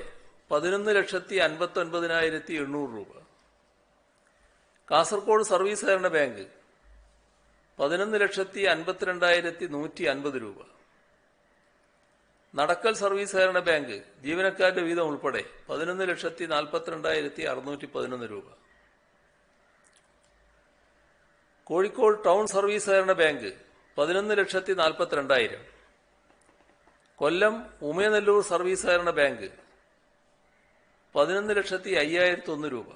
11,59,800 രൂപ, കാസർഗോഡ് സർവീസ് സഹകരണ ബാങ്ക് 11,52,150 രൂപ, നടക്കൽ സർവീസ് സഹകരണ ബാങ്ക് ജീവനക്കാരുടെ വിഹിതം ഉൾപ്പെടെ 11,42,611 രൂപ, കോഴിക്കോട് ടൗൺ സർവീസ് സഹകരണ ബാങ്ക് 11,42,000, കൊല്ലം ഉമയനെല്ലൂർ സർവീസ് സഹകരണ ബാങ്ക് 11,05,001 രൂപ,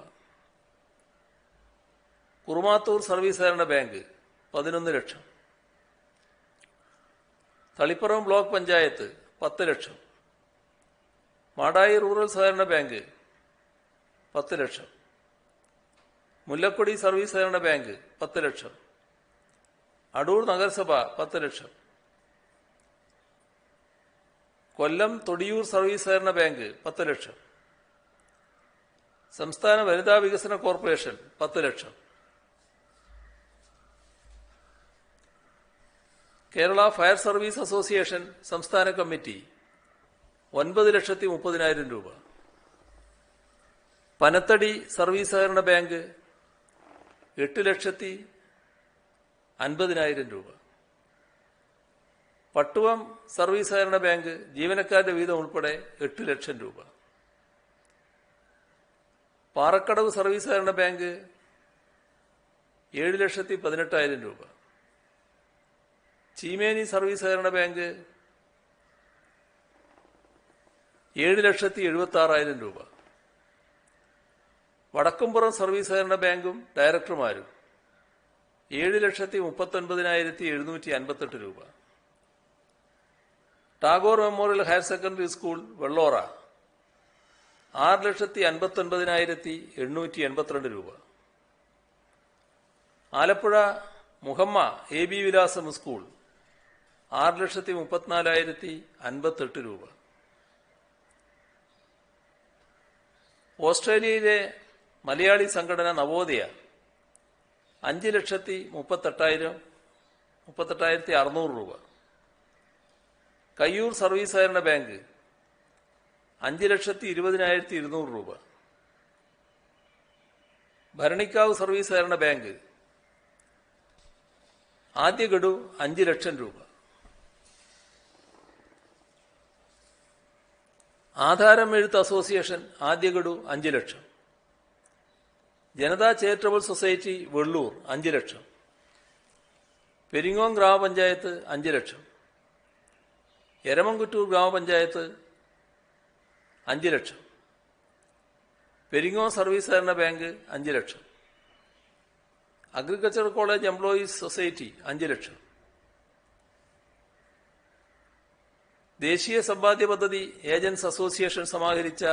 കുറുമാത്തൂർ സർവീസ് സഹകരണ ബാങ്ക് 11 ലക്ഷം, തളിപ്പറം ബ്ലോക്ക് പഞ്ചായത്ത് 10 ലക്ഷം, മാടായി റൂറൽ സഹകരണ ബാങ്ക് 10 ലക്ഷം, മുല്ലക്കൊടി സർവീസ് സഹകരണ ബാങ്ക് 10 ലക്ഷം, അടൂർ നഗരസഭ 10 ലക്ഷം, കൊല്ലം തൊടിയൂർ സർവീസ് സഹകരണ ബാങ്ക് 10 ലക്ഷം, സംസ്ഥാന വനിതാ വികസന കോർപ്പറേഷൻ 10 ലക്ഷം, കേരള ഫയർ സർവീസ് അസോസിയേഷൻ സംസ്ഥാന കമ്മിറ്റി 9,30,000 രൂപ, പനത്തടി സർവീസ് സഹകരണ ബാങ്ക് 8,50,000 രൂപ, പട്ടുവം സർവീസ് സഹകരണ ബാങ്ക് ജീവനക്കാരുടെ വീതം ഉൾപ്പെടെ 8 ലക്ഷം രൂപ, പാറക്കടവ് സർവീസ് സഹകരണ ബാങ്ക് 7,18,000 രൂപ, ചീമേനി സർവീസ് സഹകരണ ബാങ്ക് 7,76,000 രൂപ, വടക്കുംപുറം സർവീസ് സഹകരണ ബാങ്കും ഡയറക്ടർമാരും 7,39,758 രൂപ, Tagore memorial higher secondary school Vellora 6,59,882 രൂപ, ആലപ്പുഴ മുഹമ്മ AB വിലാസം സ്കൂൾ 6,34,058 രൂപ, ഓസ്ട്രേലിയയിലെ മലയാളി സംഘടന നവോദയ 5,38,600 രൂപ, കയ്യൂർ സർവീസ് സഹകരണ ബാങ്ക് 5,20,200 രൂപ, ഭരണിക്കാവ് സർവീസ് സഹകരണ ബാങ്ക് ആദ്യ ഗഡു 5 ലക്ഷം രൂപ, ആധാരം എഴുത്ത് അസോസിയേഷൻ ആദ്യ ഗഡു 5 ലക്ഷം. ജനതാ ചാരിറ്റബിൾ സൊസൈറ്റി വെള്ളൂർ 5 ലക്ഷം. പെരിങ്ങോം ഗ്രാമപഞ്ചായത്ത് 5 ലക്ഷം. എരമംകുറ്റൂർ ഗ്രാമപഞ്ചായത്ത് 5 ലക്ഷം. പെരിങ്ങോം സർവീസ് സഹകരണ ബാങ്ക് 5 ലക്ഷം. അഗ്രികൾച്ചർ കോളേജ് എംപ്ലോയീസ് സൊസൈറ്റി 5 ലക്ഷം. ദേശീയ സമ്പാദ്യ പദ്ധതി ഏജൻസ് അസോസിയേഷൻ സമാഹരിച്ച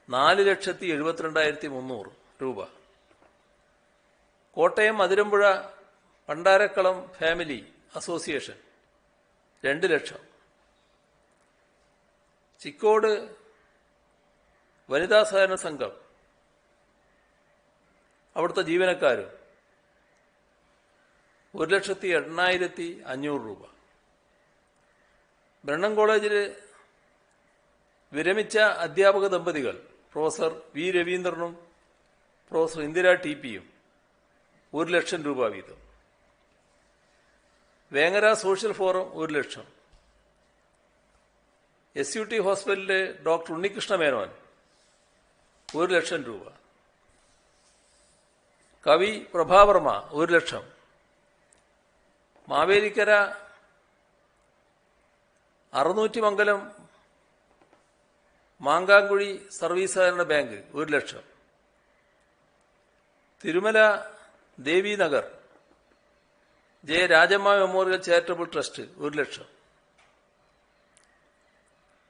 4,72,300 രൂപ. കോട്ടയം അതിരമ്പുഴ പണ്ടാരക്കളം ഫാമിലി അസോസിയേഷൻ 2 ലക്ഷം. ചിക്കോട് വനിതാ സഹകരണ സംഘം അവിടുത്തെ ജീവനക്കാരും 1,08,500 രൂപ. ബ്രണ്ണൻ കോളേജിൽ വിരമിച്ച അധ്യാപക ദമ്പതികൾ പ്രൊഫസർ വി രവീന്ദ്രനും പ്രൊഫസർ ഇന്ദിര ടി.പിയും 1 ലക്ഷം രൂപ വീതം. വേങ്ങര സോഷ്യൽ ഫോറം 1 ലക്ഷം. SUT ഹോസ്പിറ്റലിലെ ഡോക്ടർ ഉണ്ണികൃഷ്ണ മേനോൻ 1 ലക്ഷം രൂപ. കവി പ്രഭാവർമ്മ 1 ലക്ഷം. മാവേലിക്കര 600 മംഗലം മാങ്കാങ്കുഴി സർവീസ് സഹകരണ ബാങ്ക് 1 ലക്ഷം. Thirumala Devinagar J Rajamma memorial charitable trust 1 ലക്ഷം.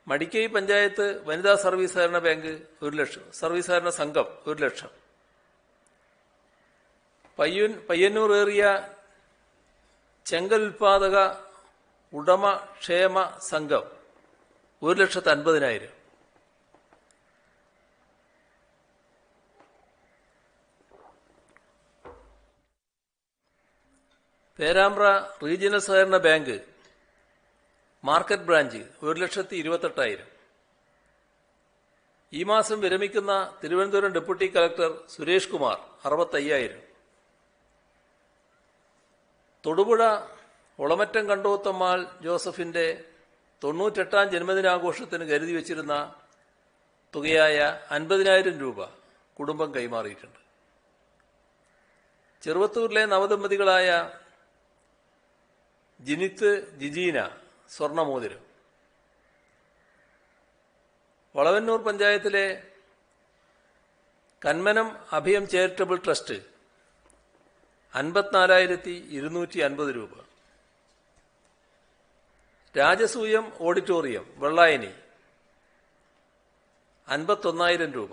മടിക്കൈ പഞ്ചായത്ത് വനിതാ സർവീസ് സഹകരണ ബാങ്ക് 1 ലക്ഷം. സർവീസ് സഹകരണ സംഘം 1 ലക്ഷം. പയ്യന്നൂർ ഏറിയ ചെങ്കൽ ഉൽപാദക ഉടമ ക്ഷേമ സംഘം 1,50,000. പേരാമ്പ്ര റീജിയണൽ സഹകരണ ബാങ്ക് മാർക്കറ്റ് ബ്രാഞ്ച് 1,28,000. ഈ മാസം വിരമിക്കുന്ന തിരുവനന്തപുരം ഡെപ്യൂട്ടി കളക്ടർ സുരേഷ് കുമാർ 65,000. തൊടുപുഴ ഒളമറ്റം കണ്ടോത്തമ്മാൾ ജോസഫിന്റെ 98ാം ജന്മദിനാഘോഷത്തിന് കരുതി വച്ചിരുന്ന തുകയായ 50,000 രൂപ കുടുംബം കൈമാറിയിട്ടുണ്ട്. ചെറുവത്തൂരിലെ നവദമ്പതികളായ ജിനിത്ത് ജിജീന സ്വർണമോതിരം. വളവന്നൂർ പഞ്ചായത്തിലെ കന്മനം അഭയം ചാരിറ്റബിൾ ട്രസ്റ്റ് 54,250 രൂപ. രാജസൂയം ഓഡിറ്റോറിയം വെള്ളായണി 51,000 രൂപ.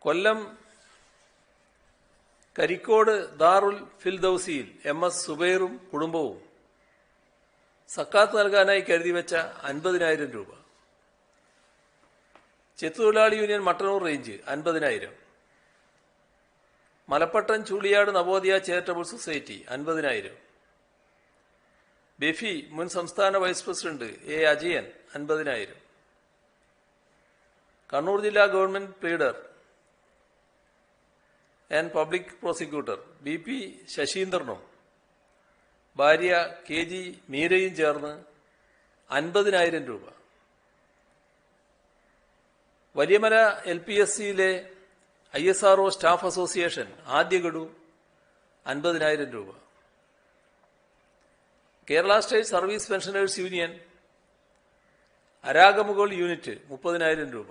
കൊല്ലം കരിക്കോട് ദാറുൽ ഫിൽദൌസിയിൽ MS സുബൈറും കുടുംബവും സക്കാത്ത് നൽകാനായി കരുതി വെച്ച 50,000 രൂപ. ചെത്തുതൊഴിലാളി union Mattannur range 50,000. Malappattam Chulliyad Navodaya charitable society 50,000. BEFI മുൻ സംസ്ഥാന vice president A. Ajayan 50,000. Kannur ജില്ലാ government pleader and public prosecutor BP ശശീന്ദ്രനും ഭാര്യ KG മീരയും ചേർന്ന് 50,000 രൂപ. വലിയമല LPSCയിലെ ISRO സ്റ്റാഫ് അസോസിയേഷൻ ആദ്യ ഗഡു 50,000 രൂപ. Kerala state service pensioners union Aragamukal unit 30,000 രൂപ.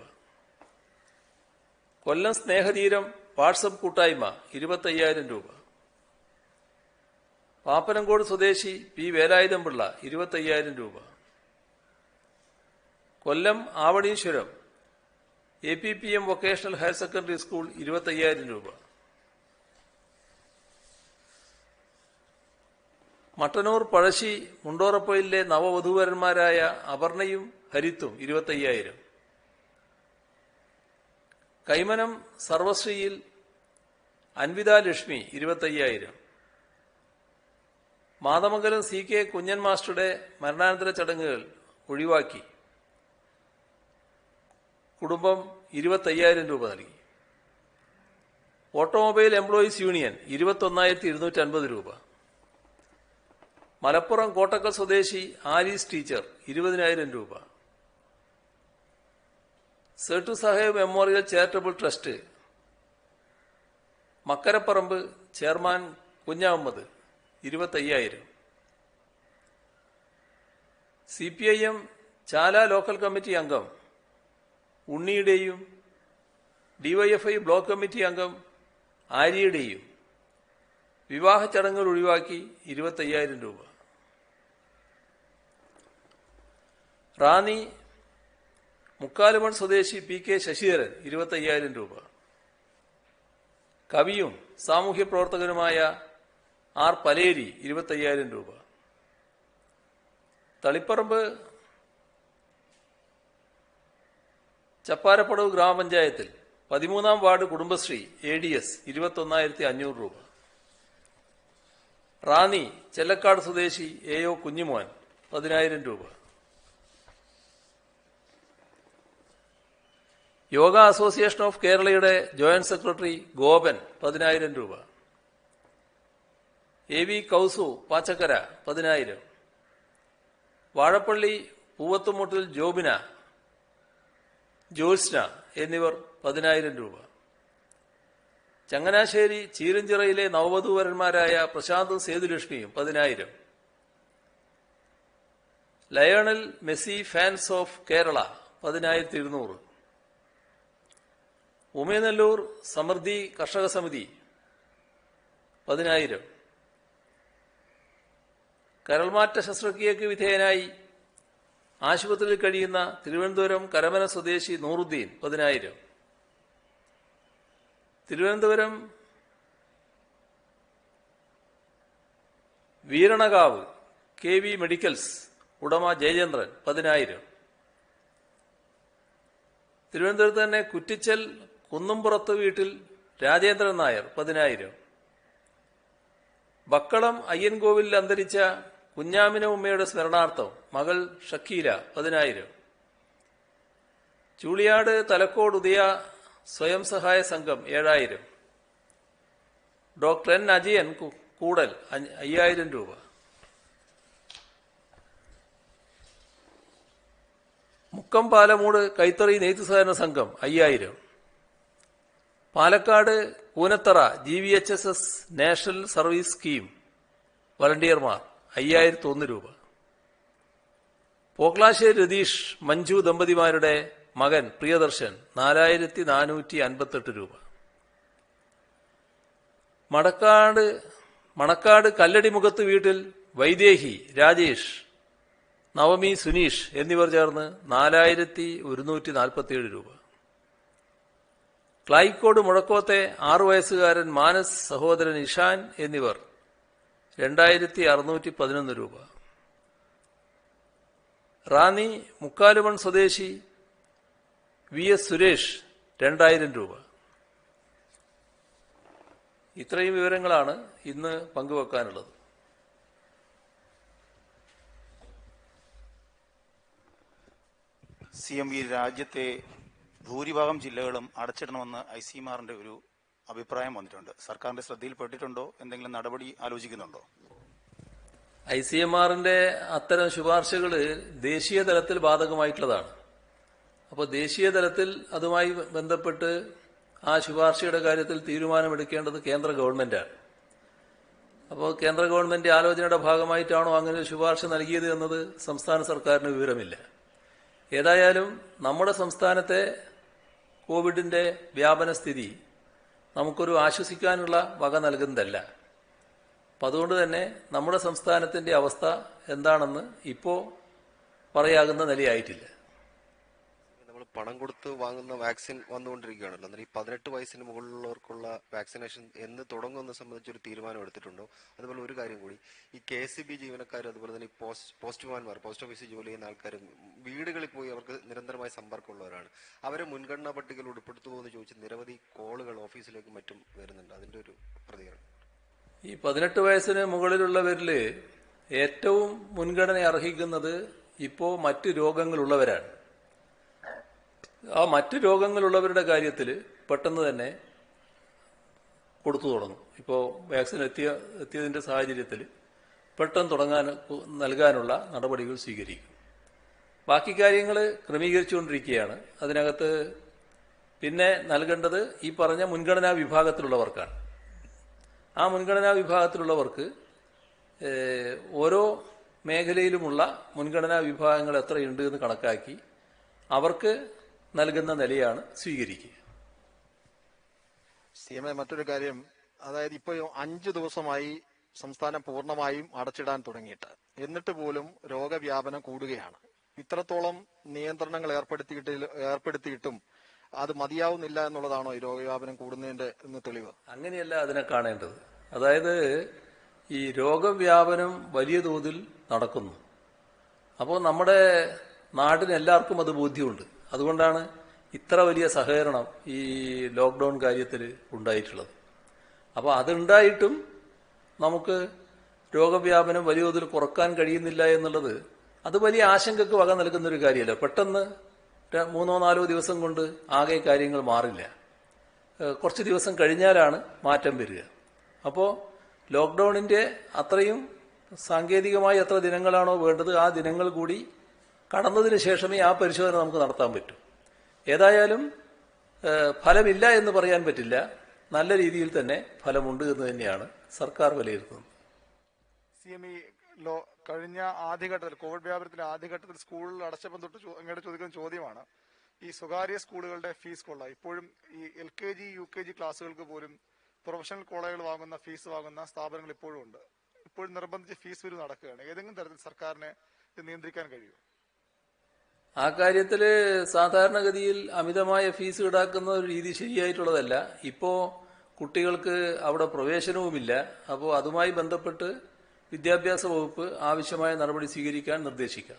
കൊല്ലം സ്നേഹതീരം വാട്സപ്പ് കൂട്ടായ്മ 25,000 രൂപ. പാപ്പനംകോട് സ്വദേശി P. വേലായുധംപിള്ള 25,000 രൂപ. Kollam Avaneeswaram APPM vocational higher secondary school 25,000 രൂപ. മട്ടന്നൂർ പഴശ്ശി മുണ്ടോറപ്പൊയിലെ നവവധൂവരന്മാരായ അപർണയും ഹരിത്തും 25,000. കൈമനം സർവശ്രീയിൽ അൻവിത ലക്ഷ്മി 25,000. മാതമംഗലം CK കുഞ്ഞൻ മാസ്റ്ററുടെ മരണാനന്തര ചടങ്ങുകൾ ഒഴിവാക്കി കുടുംബം 25,000 രൂപ നൽകി. ഓട്ടോമൊബൈൽ എംപ്ലോയീസ് യൂണിയൻ 21,250 രൂപ. മലപ്പുറം കോട്ടക്കൽ സ്വദേശി ആലീസ് ടീച്ചർ 20,000 രൂപ. Settu Saheb memorial charitable trust Makkaraparamba chairman Kunhahammed 25,000. CPIM Chala local committee അംഗം ഉണ്ണിയുടെയും DYFI ബ്ലോക്ക് കമ്മിറ്റി അംഗം ആര്യയുടെയും വിവാഹ ചടങ്ങുകൾ ഒഴിവാക്കി 25,000 രൂപ. റാന്നി മുക്കാലുമൺ സ്വദേശി PK ശശിധരൻ 25,000 രൂപ. കവിയും സാമൂഹ്യ പ്രവർത്തകനുമായ R പലേരി 25,000 രൂപ. തളിപ്പറമ്പ് ചപ്പാരപ്പടവ് ഗ്രാമപഞ്ചായത്തിൽ 13-ാം വാർഡ് കുടുംബശ്രീ ADS 21,500 രൂപ. റാന്നി ചെല്ലക്കാട് സ്വദേശി AO കുഞ്ഞിമോൻ 10,000 രൂപ. യോഗ അസോസിയേഷൻ ഓഫ് കേരളയുടെ ജോയിന്റ് സെക്രട്ടറി ഗോപൻ 10,000 രൂപ. AV കൗസു പാച്ചക്കര 10,000. വാഴപ്പള്ളി പൂവത്തുമുട്ടിൽ ജോബിന, ജ്യോത്സ്ന എന്നിവർ 10,000 രൂപ. ചങ്ങനാശ്ശേരി ചീരഞ്ചിറയിലെ നവവധൂവരന്മാരായ പ്രശാന്തും സേതുലക്ഷ്മിയും 10,000. Lionel Messi fans of Kerala 10,200. Umayanellur Samriddhi കർഷക സമിതി 10,000. കരൾമാറ്റ ശസ്ത്രക്രിയയ്ക്ക് വിധേയനായി ആശുപത്രിയിൽ കഴിയുന്ന തിരുവനന്തപുരം കരമന സ്വദേശി നൂറുദ്ദീൻ 10,000. തിരുവനന്തപുരം വീരണകാവ് KV മെഡിക്കൽസ് ഉടമ ജയചന്ദ്രൻ 10,000. തിരുവനന്തപുരത്ത് തന്നെ കുറ്റിച്ചൽ കുന്നുംപുറത്ത് വീട്ടിൽ രാജേന്ദ്രൻ നായർ 10,000. ബക്കളം അയ്യൻകോവിലിൽ അന്തരിച്ച കുഞ്ഞാമിന ഉമ്മയുടെ സ്മരണാർത്ഥം മകൾ ഷക്കീല 10,000. ചൂളിയാട് തലക്കോട് ഉദയ സ്വയം സഹായ സംഘം 7,000. ഡോക്ടർ N അജയൻ കൂടൽ 5,000 രൂപ. മുക്കം പാലമൂട് കൈത്തറി നെയ്ത്ത് സഹകരണ സംഘം 5,000. Palakkad Koonathara GVHSS national service scheme വളണ്ടിയർമാർ 5,001 രൂപ. പോക്ലാശ്ശേരി രതീഷ് മഞ്ജു ദമ്പതിമാരുടെ മകൻ പ്രിയദർശൻ 4,458 രൂപ. മണക്കാട് കല്ലടിമുഖത്ത് വീട്ടിൽ വൈദേഹി രാജേഷ്, നവമി സുനീഷ് എന്നിവർ ചേർന്ന് 4,147 രൂപ. ക്ലായിക്കോട് മുഴക്കോത്തെ 6 വയസ്സുകാരൻ മാനസ്, സഹോദരൻ ഇഷാൻ എന്നിവർ 2,611 രൂപ. റാന്നി മുക്കാലുമൺ സ്വദേശി VS സുരേഷ് 2,000 രൂപ. ഇത്രയും വിവരങ്ങളാണ് ഇന്ന് പങ്കുവെക്കാനുള്ളത്. CM ഈ രാജ്യത്തെ ഭൂരിഭാഗം ജില്ലകളും അടച്ചിടണമെന്ന് ICMR-ന്റെ ഒരു അഭിപ്രായം വന്നിട്ടുണ്ട്. സർക്കാരിന്റെ ശ്രദ്ധയിൽപ്പെട്ടിട്ടുണ്ടോ? എന്തെങ്കിലും നടപടി ആലോചിക്കുന്നുണ്ടോ? ICMR-ന്റെ അത്തരം ശുപാർശകൾ ദേശീയ തലത്തിൽ ബാധകമായിട്ടുള്ളതാണ്. അപ്പോൾ ദേശീയ തലത്തിൽ അതുമായി ബന്ധപ്പെട്ട് ആ ശുപാർശയുടെ കാര്യത്തിൽ തീരുമാനമെടുക്കേണ്ടത് കേന്ദ്ര ഗവൺമെന്റാണ്. അപ്പോൾ കേന്ദ്ര ഗവൺമെന്റ് ആലോചനയുടെ ഭാഗമായിട്ടാണോ അങ്ങനെ ഒരു ശുപാർശ നൽകിയത് എന്നത് സംസ്ഥാന സർക്കാരിന് വിവരമില്ല. ഏതായാലും നമ്മുടെ സംസ്ഥാനത്തെ കോവിഡിന്റെ വ്യാപന സ്ഥിതി നമുക്കൊരു ആശ്വസിക്കാനുള്ള വക നൽകുന്നതല്ല. അപ്പം അതുകൊണ്ട് തന്നെ നമ്മുടെ സംസ്ഥാനത്തിന്റെ അവസ്ഥ എന്താണെന്ന് ഇപ്പോൾ പറയാകുന്ന നിലയായിട്ടില്ല. നമ്മൾ പണം കൊടുത്ത് വാങ്ങുന്ന വാക്സിൻ വന്നുകൊണ്ടിരിക്കുകയാണല്ലോ. എന്നാൽ ഈ 18 വയസ്സിന് മുകളിലുള്ളവർക്കുള്ള വാക്സിനേഷൻ എന്ന് തുടങ്ങുമെന്ന് സംബന്ധിച്ചൊരു തീരുമാനം എടുത്തിട്ടുണ്ടോ? അതുപോലെ ഒരു കാര്യം കൂടി, ഈ KSEB ജീവനക്കാർ, അതുപോലെ തന്നെ ഈ പോസ്റ്റ്മാൻമാർ, പോസ്റ്റ് ഓഫീസിൽ ജോലി ചെയ്യുന്ന ആൾക്കാർ വീടുകളിൽ പോയി അവർക്ക് നിരന്തരമായ സമ്പർക്കമുള്ളവരാണ്. അവരെ മുൻഗണനാ പട്ടികയിൽ ഉൾപ്പെടുത്തുമോ എന്ന് ചോദിച്ച് നിരവധി കോളുകൾ ഓഫീസിലേക്കും മറ്റും വരുന്നുണ്ട്. അതിന്റെ ഒരു പ്രതികരണം. ഈ 18 വയസ്സിന് മുകളിലുള്ളവരിൽ ഏറ്റവും മുൻഗണന അർഹിക്കുന്നത് ഇപ്പോൾ മറ്റ് രോഗങ്ങളുള്ളവരാണ്. ആ മറ്റ് രോഗങ്ങളുള്ളവരുടെ കാര്യത്തിൽ പെട്ടെന്ന് തന്നെ കൊടുത്തു തുടങ്ങും. ഇപ്പോൾ വാക്സിൻ എത്തിയതിന്റെ സാഹചര്യത്തിൽ പെട്ടെന്ന് നൽകാനുള്ള നടപടികൾ സ്വീകരിക്കും. ബാക്കി കാര്യങ്ങൾ ക്രമീകരിച്ചുകൊണ്ടിരിക്കുകയാണ്. അതിനകത്ത് പിന്നെ നൽകേണ്ടത് ഈ പറഞ്ഞ മുൻഗണനാ വിഭാഗത്തിലുള്ളവർക്കാണ്. ആ മുൻഗണനാ വിഭാഗത്തിലുള്ളവർക്ക് ഓരോ മേഖലയിലുമുള്ള മുൻഗണനാ വിഭാഗങ്ങൾ എത്രയുണ്ട് എന്ന് കണക്കാക്കി അവർക്ക് നൽകുന്ന നിലയാണ് സ്വീകരിക്കുക. CMA മറ്റൊരു കാര്യം, അതായത് ഇപ്പോൾ 5 ദിവസമായി സംസ്ഥാനം പൂർണ്ണമായും അടച്ചിടാൻ തുടങ്ങിയിട്ട്, എന്നിട്ട് പോലും രോഗവ്യാപനം കൂടുകയാണ്. ഇത്രത്തോളം നിയന്ത്രണങ്ങൾ ഏർപ്പെടുത്തിയിട്ടും അത് മതിയാവുന്നില്ല എന്നുള്ളതാണോ ഈ രോഗവ്യാപനം കൂടുന്നതിന്റെ തെളിവ്? അങ്ങനെയല്ല അതിനെ കാണേണ്ടത്. അതായത് ഈ രോഗവ്യാപനം വലിയ തോതിൽ നടക്കുന്നു. അപ്പോൾ നമ്മുടെ നാടിന് എല്ലാവർക്കും അത് ബോധ്യമുണ്ട്. അതുകൊണ്ടാണ് ഇത്ര വലിയ സഹകരണം ഈ ലോക്ക്ഡൌൺ കാര്യത്തിൽ ഉണ്ടായിട്ടുള്ളത്. അപ്പോൾ അതുണ്ടായിട്ടും നമുക്ക് രോഗവ്യാപനം വലിയ തോതിൽ കുറക്കാൻ കഴിയുന്നില്ല എന്നുള്ളത് അത് വലിയ ആശങ്കയ്ക്ക് വക നൽകുന്നൊരു കാര്യമല്ല. പെട്ടെന്ന് 3-4 ദിവസം കൊണ്ട് ആകെ കാര്യങ്ങൾ മാറില്ല. കുറച്ച് ദിവസം കഴിഞ്ഞാലാണ് മാറ്റം വരിക. അപ്പോൾ ലോക്ക്ഡൌണിൻ്റെ അത്രയും സാങ്കേതികമായി എത്ര ദിനങ്ങളാണോ വേണ്ടത് ആ ദിനങ്ങൾ കൂടി കടന്നതിന് ശേഷമേ ആ പരിശോധന നമുക്ക് നടത്താൻ പറ്റൂ. ഏതായാലും ഫലമില്ല എന്ന് പറയാൻ പറ്റില്ല. നല്ല രീതിയിൽ തന്നെ ഫലമുണ്ട് എന്ന് തന്നെയാണ് സർക്കാർ വിലയിരുത്തുന്നത്. CME കഴിഞ്ഞ ആദ്യഘട്ടത്തിൽ കോവിഡ് വ്യാപനത്തിന്റെ ആദ്യഘട്ടത്തിൽ സ്കൂളിൽ അടച്ചപ്പം തൊട്ട് അങ്ങോട്ട് ചോദിക്കുന്ന ചോദ്യമാണ് ഈ സ്വകാര്യ സ്കൂളുകളുടെ ഫീസ് കൊള്ള. ഇപ്പോഴും ഈ LKG UKG ക്ലാസ്സുകൾക്ക് പോലും പ്രൊഫഷണൽ കോളേജുകൾ വാങ്ങുന്ന ഫീസ് വാങ്ങുന്ന സ്ഥാപനങ്ങൾ ഇപ്പോഴും ഉണ്ട്. ഇപ്പോഴും നിർബന്ധിച്ച് ഫീസ് വരും നടക്കുകയാണ്. ഏതെങ്കിലും തരത്തിൽ സർക്കാരിനെ ഇത് നിയന്ത്രിക്കാൻ കഴിയുമോ? ആ കാര്യത്തിൽ സാധാരണഗതിയിൽ അമിതമായ ഫീസ് ഈടാക്കുന്ന ഒരു രീതി ശരിയായിട്ടുള്ളതല്ല. ഇപ്പോൾ കുട്ടികൾക്ക് അവിടെ പ്രവേശനവുമില്ല. അപ്പോൾ അതുമായി ബന്ധപ്പെട്ട് വിദ്യാഭ്യാസ വകുപ്പ് ആവശ്യമായ നടപടി സ്വീകരിക്കാൻ നിർദ്ദേശിക്കാം.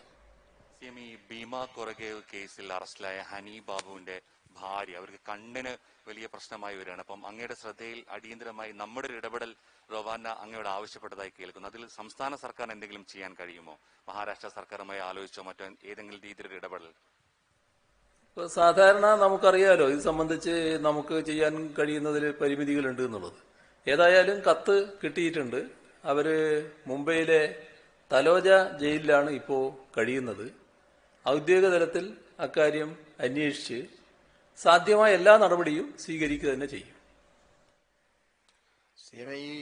CME ഭീമ കൊറഗേവ് കേസിൽ അറസ്റ്റിലായ ഹനി ബാബുവിന്റെ ഭാര്യ, അവർക്ക് കണ്ണിന് വലിയ പ്രശ്നമായി വരികയാണ്. അപ്പം അങ്ങയുടെ ശ്രദ്ധയിൽ അടിയന്തരമായി നമ്മുടെ ഒരു ഇടപെടൽ റൊവാന അങ്ങയോട് ആവശ്യപ്പെട്ടതായി കേൾക്കുന്നു. അതിൽ സംസ്ഥാന സർക്കാർ എന്തെങ്കിലും ചെയ്യാൻ കഴിയുമോ? മഹാരാഷ്ട്ര സർക്കാരുമായി ആലോചിച്ചോ മറ്റോ ഏതെങ്കിലും രീതിയിലൊരു ഇടപെടൽ? സാധാരണ നമുക്കറിയാലോ ഇത് സംബന്ധിച്ച് നമുക്ക് ചെയ്യാൻ കഴിയുന്നതിൽ പരിമിതികളുണ്ട് എന്നുള്ളത്. ഏതായാലും കത്ത് കിട്ടിയിട്ടുണ്ട്. അവര് മുംബൈയിലെ തലോജ ജയിലിലാണ് ഇപ്പോൾ കഴിയുന്നത്. ഔദ്യോഗിക തലത്തിൽ അക്കാര്യം അന്വേഷിച്ച് സാധ്യമായ എല്ലാ നടപടിയും സ്വീകരിക്കുക തന്നെ ചെയ്യും. CMA ഈ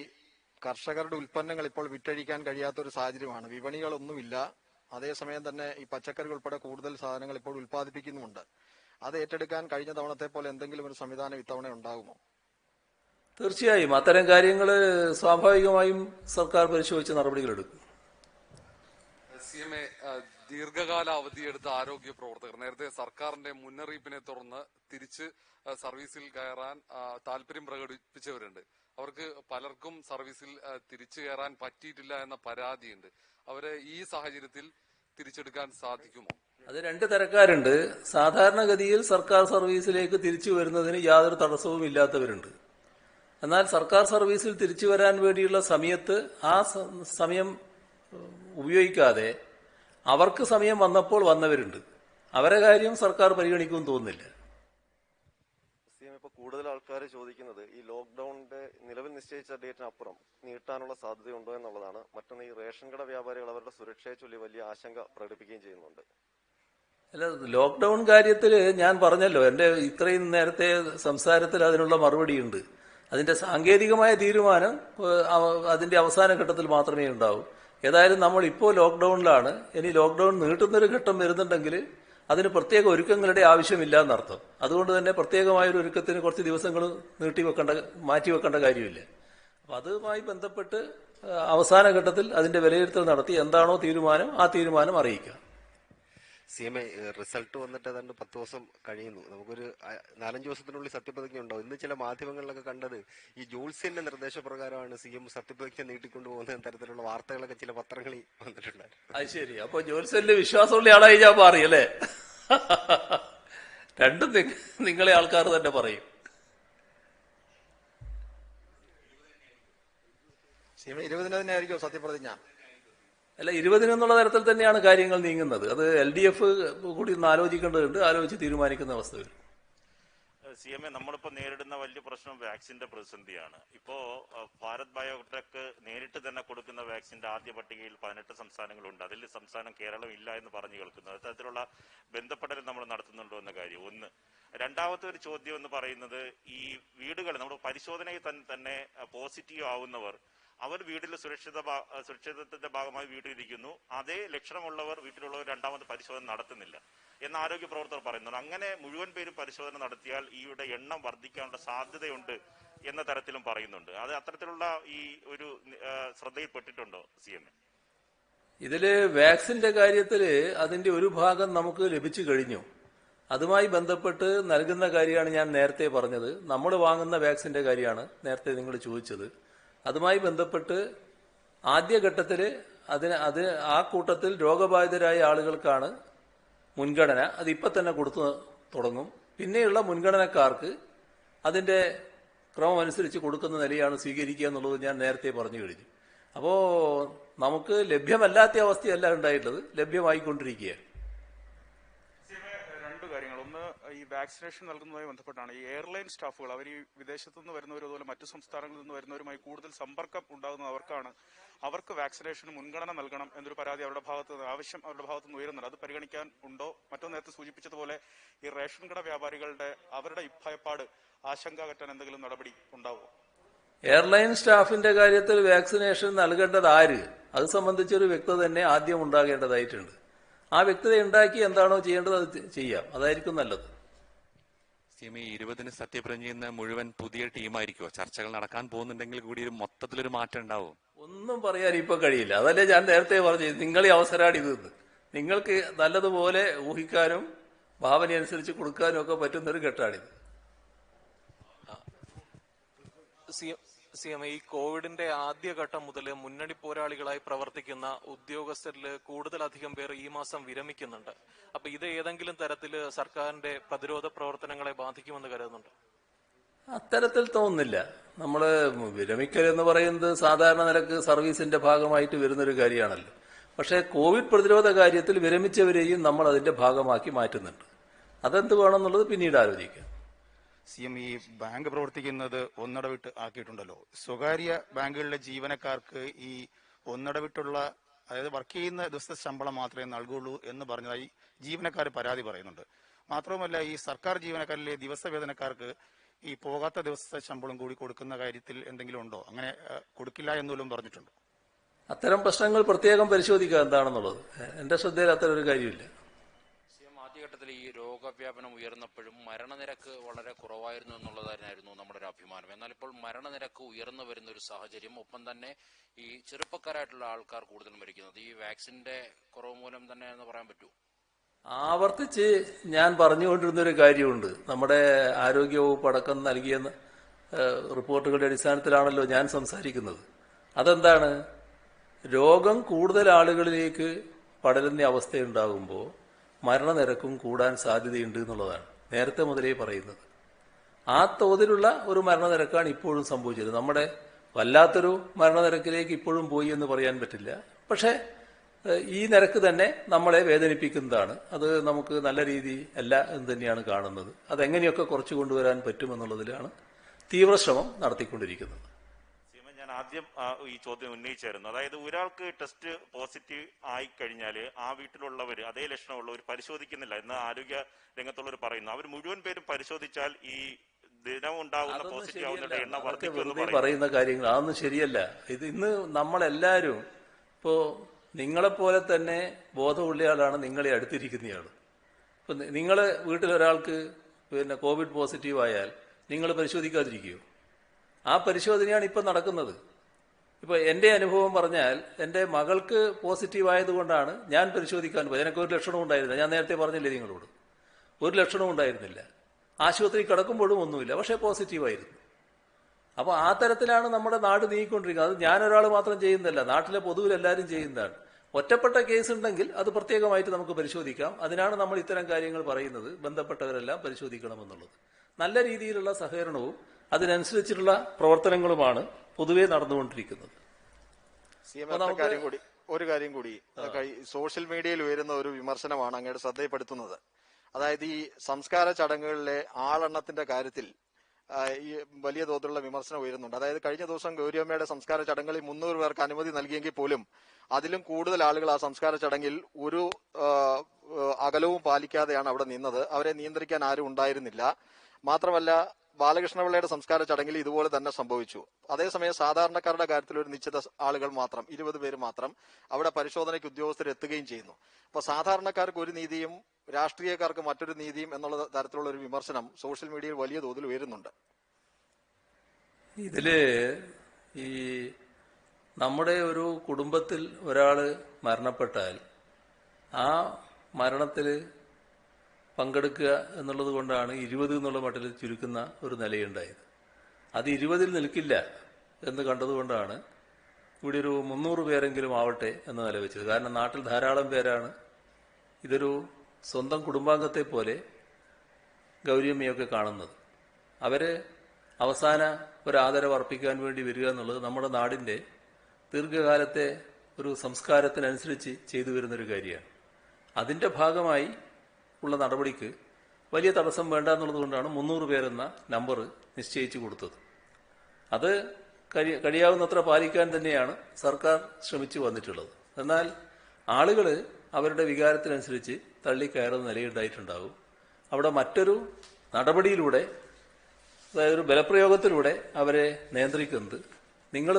കർഷകരുടെ ഉൽപ്പന്നങ്ങൾ ഇപ്പോൾ വിറ്റഴിക്കാൻ കഴിയാത്തൊരു സാഹചര്യമാണ്. വിപണികളൊന്നുമില്ല. അതേസമയം തന്നെ ഈ പച്ചക്കറി ഉൾപ്പെടെ കൂടുതൽ സാധനങ്ങൾ ഇപ്പോൾ ഉൽപ്പാദിപ്പിക്കുന്നുമുണ്ട്. അത് ഏറ്റെടുക്കാൻ കഴിഞ്ഞ തവണത്തെ പോലെ എന്തെങ്കിലും ഒരു സംവിധാനം ഇത്തവണ ഉണ്ടാകുമോ? തീർച്ചയായും അത്തരം കാര്യങ്ങൾ സ്വാഭാവികമായും സർക്കാർ പരിശോധിച്ച് നടപടികളെടുക്കും. CMA ദീർഘകാല അവധിയെടുത്ത ആരോഗ്യ പ്രവർത്തകർ നേരത്തെ സർക്കാരിന്റെ മുന്നറിയിപ്പിനെ തുടർന്ന് തിരിച്ച് സർവീസിൽ കയറാൻ താല്പര്യം പ്രകടിപ്പിച്ചവരുണ്ട്. അവർക്ക് പലർക്കും സർവീസിൽ തിരിച്ചു കയറാൻ പറ്റിയിട്ടില്ല എന്ന പരാതിയുണ്ട്. അവരെ ഈ സാഹചര്യത്തിൽ തിരിച്ചെടുക്കാൻ സാധിക്കുമോ? അത് 2 തരക്കാരുണ്ട്. സാധാരണഗതിയിൽ സർക്കാർ സർവീസിലേക്ക് തിരിച്ചു വരുന്നതിന് യാതൊരു തടസ്സവും ഇല്ലാത്തവരുണ്ട്. എന്നാൽ സർക്കാർ സർവീസിൽ തിരിച്ചു വരാൻ വേണ്ടിയുള്ള സമയത്ത് ആ സമയം ഉപയോഗിക്കാതെ അവർക്ക് സമയം വന്നപ്പോൾ വന്നവരുണ്ട്. അവരെ കാര്യം സർക്കാർ പരിഗണിക്കുമെന്ന് തോന്നുന്നില്ല. ഇപ്പോൾ കൂടുതൽ ആൾക്കാർ ചോദിക്കുന്നത് ഈ ലോക്ക്ഡൌണിന്റെ നിലവിൽ നിശ്ചയിച്ച ഡേറ്റിനപ്പുറം നീട്ടാനുള്ള സാധ്യതയുണ്ടോ എന്നുള്ളതാണ്. മറ്റൊന്ന്, ഈ റേഷൻ കട വ്യാപാരികൾ അവരുടെ സുരക്ഷയെ ചൊല്ലി വലിയ ആശങ്ക പ്രകടിപ്പിക്കുകയും ചെയ്യുന്നുണ്ട്. അല്ല, ലോക്ക്ഡൌൺ കാര്യത്തിൽ ഞാൻ പറഞ്ഞല്ലോ, എൻ്റെ ഇത്രയും നേരത്തെ സംസാരത്തിൽ അതിനുള്ള മറുപടിയുണ്ട്. അതിന്റെ സാങ്കേതികമായ തീരുമാനം അതിന്റെ അവസാന ഘട്ടത്തിൽ മാത്രമേ ഉണ്ടാവൂ. ഏതായാലും നമ്മൾ ഇപ്പോൾ ലോക്ക്ഡൌണിലാണ്. ഇനി ലോക്ക്ഡൌൺ നീട്ടുന്നൊരു ഘട്ടം വരുന്നുണ്ടെങ്കിൽ അതിന് പ്രത്യേക ഒരുക്കങ്ങളുടെ ആവശ്യമില്ല എന്നർത്ഥം. അതുകൊണ്ട് തന്നെ പ്രത്യേകമായൊരു ഒരുക്കത്തിന് കുറച്ച് ദിവസങ്ങൾ മാറ്റിവെക്കേണ്ട കാര്യമില്ല. അപ്പം അതുമായി ബന്ധപ്പെട്ട് അവസാന ഘട്ടത്തിൽ അതിന്റെ വിലയിരുത്തൽ നടത്തി എന്താണോ തീരുമാനം ആ തീരുമാനം അറിയിക്കാം. CMA റിസൾട്ട് വന്നിട്ട് ഏതാണ്ട് 10 ദിവസം കഴിയുന്നു. നമുക്കൊരു 4-5 ദിവസത്തിനുള്ളിൽ സത്യപ്രതിജ്ഞ ഉണ്ടാവും. ഇന്ന് ചില മാധ്യമങ്ങളിലൊക്കെ കണ്ടത് ഈ ജോൾസിന്റെ നിർദ്ദേശപ്രകാരമാണ് CM സത്യപ്രതിജ്ഞ നീട്ടിക്കൊണ്ടുപോകുന്ന തരത്തിലുള്ള വാർത്തകളൊക്കെ ചില പത്രങ്ങളിൽ വന്നിട്ടുണ്ടായിരുന്നു. അത് ശരി. അപ്പൊ ജോൽസന്റെ വിശ്വാസമുള്ള ആളായി ഞാൻ മാറി അല്ലേ? രണ്ടും നിങ്ങളെ ആൾക്കാർ തന്നെ പറയും. CMA 20 തന്നെയായിരിക്കും സത്യപ്രതിജ്ഞ? അല്ല, 20 എന്നുള്ള തരത്തിൽ തന്നെയാണ് കാര്യങ്ങൾ നീങ്ങുന്നത്. അത് LDF കൂടി ഒന്ന് ആലോചിക്കേണ്ടതുണ്ട്. ആലോചിച്ച് തീരുമാനിക്കുന്ന അവസ്ഥ വരും. CMA, നമ്മളിപ്പോൾ നേരിടുന്ന വലിയ പ്രശ്നം വാക്സിന്റെ പ്രതിസന്ധിയാണ്. ഇപ്പോ ഭാരത് ബയോടെക് നേരിട്ട് തന്നെ കൊടുക്കുന്ന വാക്സിന്റെ ആദ്യ പട്ടികയിൽ 18 സംസ്ഥാനങ്ങളുണ്ട്. അതിൽ സംസ്ഥാനം കേരളം ഇല്ല എന്ന് പറഞ്ഞു കേൾക്കുന്നു. അത്തരത്തിലുള്ള ബന്ധപ്പെടൽ നമ്മൾ നടത്തുന്നുണ്ടോ എന്ന കാര്യം ഒന്ന്. രണ്ടാമത്തെ ഒരു ചോദ്യം എന്ന് പറയുന്നത്, ഈ വീടുകൾ നമ്മൾ പരിശോധനയിൽ തന്നെ പോസിറ്റീവ് ആവുന്നവർ അവർ വീട്ടിൽ സുരക്ഷിതത്വത്തിന്റെ ഭാഗമായി വീട്ടിലിരിക്കുന്നു. അതേ ലക്ഷണമുള്ളവർ വീട്ടിലുള്ളവർ രണ്ടാമത് പരിശോധന നടത്തുന്നില്ല എന്ന് ആരോഗ്യ പ്രവർത്തകർ പറയുന്നുണ്ട്. അങ്ങനെ മുഴുവൻ പേരും പരിശോധന നടത്തിയാൽ ഈയുടെ എണ്ണം വർദ്ധിക്കാനുള്ള സാധ്യതയുണ്ട് എന്ന തരത്തിലും പറയുന്നുണ്ട്. അത് അത്തരത്തിലുള്ള ഈ ഒരു ശ്രദ്ധയിൽപ്പെട്ടിട്ടുണ്ടോ CMA? ഇതില് വാക്സിന്റെ കാര്യത്തില് അതിന്റെ ഒരു ഭാഗം നമുക്ക് ലഭിച്ചു കഴിഞ്ഞു. അതുമായി ബന്ധപ്പെട്ട് നൽകുന്ന കാര്യമാണ് ഞാൻ നേരത്തെ പറഞ്ഞത്. നമ്മൾ വാങ്ങുന്ന വാക്സിന്റെ കാര്യമാണ് നേരത്തെ നിങ്ങൾ ചോദിച്ചത്. അതുമായി ബന്ധപ്പെട്ട് ആദ്യഘട്ടത്തിൽ ആ കൂട്ടത്തിൽ രോഗബാധിതരായ ആളുകൾക്കാണ് മുൻഗണന. അതിപ്പോൾ തന്നെ കൊടുത്തു തുടങ്ങും. പിന്നെയുള്ള മുൻഗണനക്കാർക്ക് അതിന്റെ ക്രമം അനുസരിച്ച് കൊടുക്കുന്ന നിലയാണ് സ്വീകരിക്കുക എന്നുള്ളത് ഞാൻ നേരത്തെ പറഞ്ഞു കഴിഞ്ഞു. അപ്പോൾ നമുക്ക് ലഭ്യമല്ലാത്ത അവസ്ഥയല്ല ഉണ്ടായിട്ടുള്ളത്, ലഭ്യമായിക്കൊണ്ടിരിക്കുകയാണ്. ഈ വാക്സിനേഷൻ നൽകുന്നതുമായി ബന്ധപ്പെട്ടാണ് ഈ എയർലൈൻ സ്റ്റാഫുകൾ അവർ ഈ വിദേശത്തു നിന്ന് വരുന്നവരും അതുപോലെ മറ്റു സംസ്ഥാനങ്ങളിൽ നിന്ന് വരുന്നവരുമായി കൂടുതൽ സമ്പർക്കം ഉണ്ടാകുന്നത് അവർക്ക് വാക്സിനേഷന് മുൻഗണന നൽകണം എന്നൊരു പരാതി ആവശ്യം അവരുടെ ഭാഗത്തു നിന്ന് ഉയരുന്നുണ്ട്. അത് പരിഗണിക്കാൻ ഉണ്ടോ? മറ്റൊന്ന് നേരത്തെ സൂചിപ്പിച്ചതുപോലെ ഈ റേഷൻ കട വ്യാപാരികളുടെ അവരുടെ ഭയപ്പാട് ആശങ്ക അകറ്റാൻ എന്തെങ്കിലും നടപടി ഉണ്ടാവുമോ? എയർലൈൻ സ്റ്റാഫിന്റെ കാര്യത്തിൽ വാക്സിനേഷൻ നൽകേണ്ടത് ആര്, അത് സംബന്ധിച്ചൊരു വ്യക്തത തന്നെ ആദ്യം ഉണ്ടാകേണ്ടതായിട്ടുണ്ട്. ആ വ്യക്തത ഉണ്ടാക്കി എന്താണോ ചെയ്യേണ്ടത് അത് ചെയ്യാം, അതായിരിക്കും നല്ലത്. CMA 20-ന് സത്യപ്രതിജ്ഞ ചെയ്യുന്ന മുഴുവൻ പുതിയ ടീമായിരിക്കുമോ? ചർച്ചകൾ നടക്കാൻ പോകുന്നുണ്ടെങ്കിൽ കൂടി ഒരു മൊത്തത്തിലൊരു മാറ്റം ഉണ്ടാവും? ഒന്നും പറയാൻ ഇപ്പൊ കഴിയില്ല. അതല്ലേ ഞാൻ നേരത്തെ പറഞ്ഞു, നിങ്ങളെ അവസരമാണ് ഇത്. നിങ്ങൾക്ക് നല്ലതുപോലെ ഊഹിക്കാനും ഭാവനയനുസരിച്ച് കൊടുക്കാനും ഒക്കെ പറ്റുന്നൊരു ഘട്ടമാണിത്. CMA, ഈ കോവിഡിന്റെ ആദ്യഘട്ടം മുതൽ മുന്നണി പോരാളികളായി പ്രവർത്തിക്കുന്ന ഉദ്യോഗസ്ഥരിൽ കൂടുതലധികം പേർ ഈ മാസം വിരമിക്കുന്നുണ്ട്. അപ്പൊ ഇത് ഏതെങ്കിലും തരത്തിൽ സർക്കാരിന്റെ പ്രതിരോധ പ്രവർത്തനങ്ങളെ ബാധിക്കുമെന്ന് കരുതുന്നുണ്ട്? അത്തരത്തിൽ തോന്നുന്നില്ല. നമ്മള് വിരമിക്കൽ എന്ന് പറയുന്നത് സാധാരണ നിലക്ക് സർവീസിന്റെ ഭാഗമായിട്ട് വരുന്നൊരു കാര്യമാണല്ലോ. പക്ഷേ കോവിഡ് പ്രതിരോധ കാര്യത്തിൽ വിരമിച്ചവരെയും നമ്മൾ അതിന്റെ ഭാഗമാക്കി മാറ്റുന്നുണ്ട്. അതെന്ത് വേണമെന്നുള്ളത് പിന്നീട് ആലോചിക്കാം. CMA, ഈ ബാങ്ക് പ്രവർത്തിക്കുന്നത് ഒന്നിടവിട്ട് ആക്കിയിട്ടുണ്ടല്ലോ. സ്വകാര്യ ബാങ്കുകളിലെ ജീവനക്കാർക്ക് ഈ ഒന്നിടവിട്ടുള്ള, അതായത് വർക്ക് ചെയ്യുന്ന ദിവസത്തെ ശമ്പളം മാത്രമേ നൽകുള്ളൂ എന്ന് പറഞ്ഞതായി ജീവനക്കാർ പരാതി പറയുന്നുണ്ട്. മാത്രവുമല്ല, ഈ സർക്കാർ ജീവനക്കാരിലെ ദിവസവേതനക്കാർക്ക് ഈ പോകാത്ത ദിവസത്തെ ശമ്പളം കൂടി കൊടുക്കുന്ന കാര്യത്തിൽ എന്തെങ്കിലും ഉണ്ടോ? അങ്ങനെ കൊടുക്കില്ല എന്നുപോലും പറഞ്ഞിട്ടുണ്ടോ? അത്തരം പ്രശ്നങ്ങൾ പ്രത്യേകം പരിശോധിക്കുക എന്താണെന്നുള്ളത്. എന്റെ ശ്രദ്ധയിൽ അത്തരം ഒരു കാര്യമില്ല. ആദ്യഘട്ടത്തിൽ ഈ രോഗവ്യാപനം ഉയർന്നപ്പോഴും മരണനിരക്ക് വളരെ കുറവായിരുന്നു എന്നുള്ളതായിരുന്നു നമ്മുടെ ഒരു അഭിമാനം. എന്നാൽ ഇപ്പോൾ മരണനിരക്ക് ഉയർന്നു വരുന്ന ഒരു സാഹചര്യം, ഒപ്പം തന്നെ ഈ ചെറുപ്പക്കാരായിട്ടുള്ള ആൾക്കാർ കൂടുതൽ മരിക്കുന്നത് ഈ വാക്സിന്റെ കുറവ് മൂലം തന്നെ എന്ന് പറയാൻ പറ്റൂ? ആവർത്തിച്ച് ഞാൻ പറഞ്ഞുകൊണ്ടിരുന്നൊരു കാര്യമുണ്ട്. നമ്മുടെ ആരോഗ്യവകുപ്പ് അടക്കം നൽകിയ റിപ്പോർട്ടുകളുടെ അടിസ്ഥാനത്തിലാണല്ലോ ഞാൻ സംസാരിക്കുന്നത്. അതെന്താണ്? രോഗം കൂടുതൽ ആളുകളിലേക്ക് പടരുന്ന അവസ്ഥയുണ്ടാകുമ്പോൾ മരണനിരക്കും കൂടാൻ സാധ്യതയുണ്ട് എന്നുള്ളതാണ് നേരത്തെ മുതലേ പറയുന്നത്. ആ തോതിലുള്ള ഒരു മരണനിരക്കാണ് ഇപ്പോഴും സംഭവിച്ചത്. നമ്മുടെ വല്ലാത്തൊരു മരണനിരക്കിലേക്ക് ഇപ്പോഴും പോയി എന്ന് പറയാൻ പറ്റില്ല. പക്ഷേ ഈ നിരക്ക് തന്നെ നമ്മളെ വേദനിപ്പിക്കുന്നതാണ്. അത് നമുക്ക് നല്ല രീതി അല്ല എന്ന് തന്നെയാണ് കാണുന്നത്. അതെങ്ങനെയൊക്കെ കുറച്ചു കൊണ്ടുവരാൻ പറ്റുമെന്നുള്ളതിലാണ് തീവ്രശ്രമം നടത്തിക്കൊണ്ടിരിക്കുന്നത്. ഞാൻ ആദ്യം ഈ ചോദ്യം ഉന്നയിച്ചായിരുന്നു. അതായത് ഒരാൾക്ക് ടെസ്റ്റ് പോസിറ്റീവ് ആയി കഴിഞ്ഞാൽ ആ വീട്ടിലുള്ളവർ അതേ ലക്ഷണമുള്ളവർ പരിശോധിക്കുന്നില്ല എന്ന് ആരോഗ്യ രംഗത്തുള്ളവർ പറയുന്നു. അവർ മുഴുവൻ പേരും പരിശോധിച്ചാൽ ഈ ദിനം ഉണ്ടാകുന്ന പോസിറ്റീവ് ആവുന്നവരുടെ എണ്ണം വർദ്ധിക്കുമെന്ന് പറയുന്ന കാര്യങ്ങൾ അതൊന്നും ശരിയല്ല. ഇത് ഇന്ന് നമ്മളെല്ലാവരും ഇപ്പോ നിങ്ങളെപ്പോലെ തന്നെ ബോധമുള്ള ആളാണ് നിങ്ങളെ അടുത്തിരിക്കുന്നയാൾ. ഇപ്പൊ നിങ്ങള് വീട്ടിലൊരാൾക്ക് കോവിഡ് പോസിറ്റീവ് ആയാൽ നിങ്ങൾ പരിശോധിക്കാതിരിക്കുമോ? ആ പരിശോധനയാണ് ഇപ്പം നടക്കുന്നത്. ഇപ്പൊ എന്റെ അനുഭവം പറഞ്ഞാൽ, എന്റെ മകൾക്ക് പോസിറ്റീവ് ആയതുകൊണ്ടാണ് ഞാൻ പരിശോധിക്കാൻ പോയത്. എനിക്ക് ഒരു ലക്ഷണവും ഉണ്ടായിരുന്നില്ല. ഞാൻ നേരത്തെ പറഞ്ഞില്ലേ നിങ്ങളോട്, ഒരു ലക്ഷണവും ഉണ്ടായിരുന്നില്ല. ആശുപത്രി കിടക്കുമ്പോഴും ഒന്നുമില്ല, പക്ഷേ പോസിറ്റീവായിരുന്നു. അപ്പോൾ ആ തരത്തിലാണ് നമ്മുടെ നാട് നീങ്ങിക്കൊണ്ടിരിക്കുന്നത്. അത് ഞാനൊരാൾ മാത്രം ചെയ്യുന്നതല്ല, നാട്ടിലെ പൊതുവിൽ എല്ലാവരും ചെയ്യുന്നതാണ്. ഒറ്റപ്പെട്ട കേസ് ഉണ്ടെങ്കിൽ അത് പ്രത്യേകമായിട്ട് നമുക്ക് പരിശോധിക്കാം. അതിനാണ് നമ്മൾ ഇത്തരം കാര്യങ്ങൾ പറയുന്നത്, ബന്ധപ്പെട്ടവരെല്ലാം പരിശോധിക്കണമെന്നുള്ളത്. നല്ല രീതിയിലുള്ള സഹകരണവും അതിനനുസരിച്ചിട്ടുള്ള പ്രവർത്തനങ്ങളുമാണ് പൊതുവെ നടന്നുകൊണ്ടിരിക്കുന്നത്. ഒരു കാര്യം കൂടി സോഷ്യൽ മീഡിയയിൽ ഉയരുന്ന ഒരു വിമർശനമാണ് അങ്ങയുടെ ശ്രദ്ധയിൽപ്പെടുത്തുന്നത്. അതായത് ഈ സംസ്കാര ചടങ്ങുകളിലെ ആളെണ്ണത്തിന്റെ കാര്യത്തിൽ ഈ വലിയ തോതിലുള്ള വിമർശനം ഉയരുന്നുണ്ട്. അതായത് കഴിഞ്ഞ ദിവസം ഗൗരിയമ്മയുടെ സംസ്കാര ചടങ്ങുകളിൽ 300 പേർക്ക് അനുമതി നൽകിയെങ്കിൽ പോലും അതിലും കൂടുതൽ ആളുകൾ ആ സംസ്കാര ചടങ്ങിൽ ഒരു അകലവും പാലിക്കാതെയാണ് അവിടെ നിന്നത്. അവരെ നിയന്ത്രിക്കാൻ ആരും ഉണ്ടായിരുന്നില്ല. മാത്രമല്ല ബാലകൃഷ്ണപിള്ളയുടെ സംസ്കാര ചടങ്ങിൽ ഇതുപോലെ തന്നെ സംഭവിച്ചു. അതേസമയം സാധാരണക്കാരുടെ കാര്യത്തിൽ ഒരു നിശ്ചിത ആളുകൾ മാത്രം 20 പേര് മാത്രം അവിടെ പരിശോധനയ്ക്ക് ഉദ്യോഗസ്ഥർ എത്തുകയും ചെയ്യുന്നു. അപ്പൊ സാധാരണക്കാർക്ക് ഒരു നീതിയും രാഷ്ട്രീയക്കാർക്ക് മറ്റൊരു നീതിയും എന്നുള്ള തരത്തിലുള്ള ഒരു വിമർശനം സോഷ്യൽ മീഡിയയിൽ വലിയ തോതിൽ ഉയരുന്നുണ്ട്. ഇതില് ഈ നമ്മുടെ ഒരു കുടുംബത്തിൽ ഒരാള് മരണപ്പെട്ടാൽ ആ മരണത്തിൽ പങ്കെടുക്കുക എന്നുള്ളത് കൊണ്ടാണ് 20 എന്നുള്ള മട്ടിൽ ചുരുക്കുന്ന ഒരു നിലയുണ്ടായത്. അത് 20 നിൽക്കില്ല എന്ന് കണ്ടതുകൊണ്ടാണ് ഇവിടെ ഒരു 300 പേരെങ്കിലും ആവട്ടെ എന്ന് നിലവെച്ചത്. കാരണം നാട്ടിൽ ധാരാളം പേരാണ് ഇതൊരു സ്വന്തം കുടുംബാംഗത്തെ പോലെ ഗൗരിയമ്മയൊക്കെ കാണുന്നത്. അവര് അവസാന ഒരു ആദരവ് അർപ്പിക്കാൻ വേണ്ടി വരിക എന്നുള്ളത് നമ്മുടെ നാടിന്റെ ദീർഘകാലത്തെ ഒരു സംസ്കാരത്തിനനുസരിച്ച് ചെയ്തു വരുന്നൊരു കാര്യമാണ്. അതിന്റെ ഭാഗമായി ഉള്ള നടപടിക്ക് വലിയ തടസ്സം വേണ്ട എന്നുള്ളത് കൊണ്ടാണ് 300 പേരെന്ന നമ്പർ നിശ്ചയിച്ചു കൊടുത്തത്. അത് കഴിയാവുന്നത്ര പാലിക്കാൻ തന്നെയാണ് സർക്കാർ ശ്രമിച്ചു വന്നിട്ടുള്ളത്. എന്നാൽ ആളുകൾ അവരുടെ വികാരത്തിനനുസരിച്ച് തള്ളിക്കയറുന്ന നിലയുണ്ടായിട്ടുണ്ടാവും. അവിടെ മറ്റൊരു നടപടിയിലൂടെ, അതായത് ഒരു ബലപ്രയോഗത്തിലൂടെ അവരെ നിയന്ത്രിക്കുന്നത് നിങ്ങൾ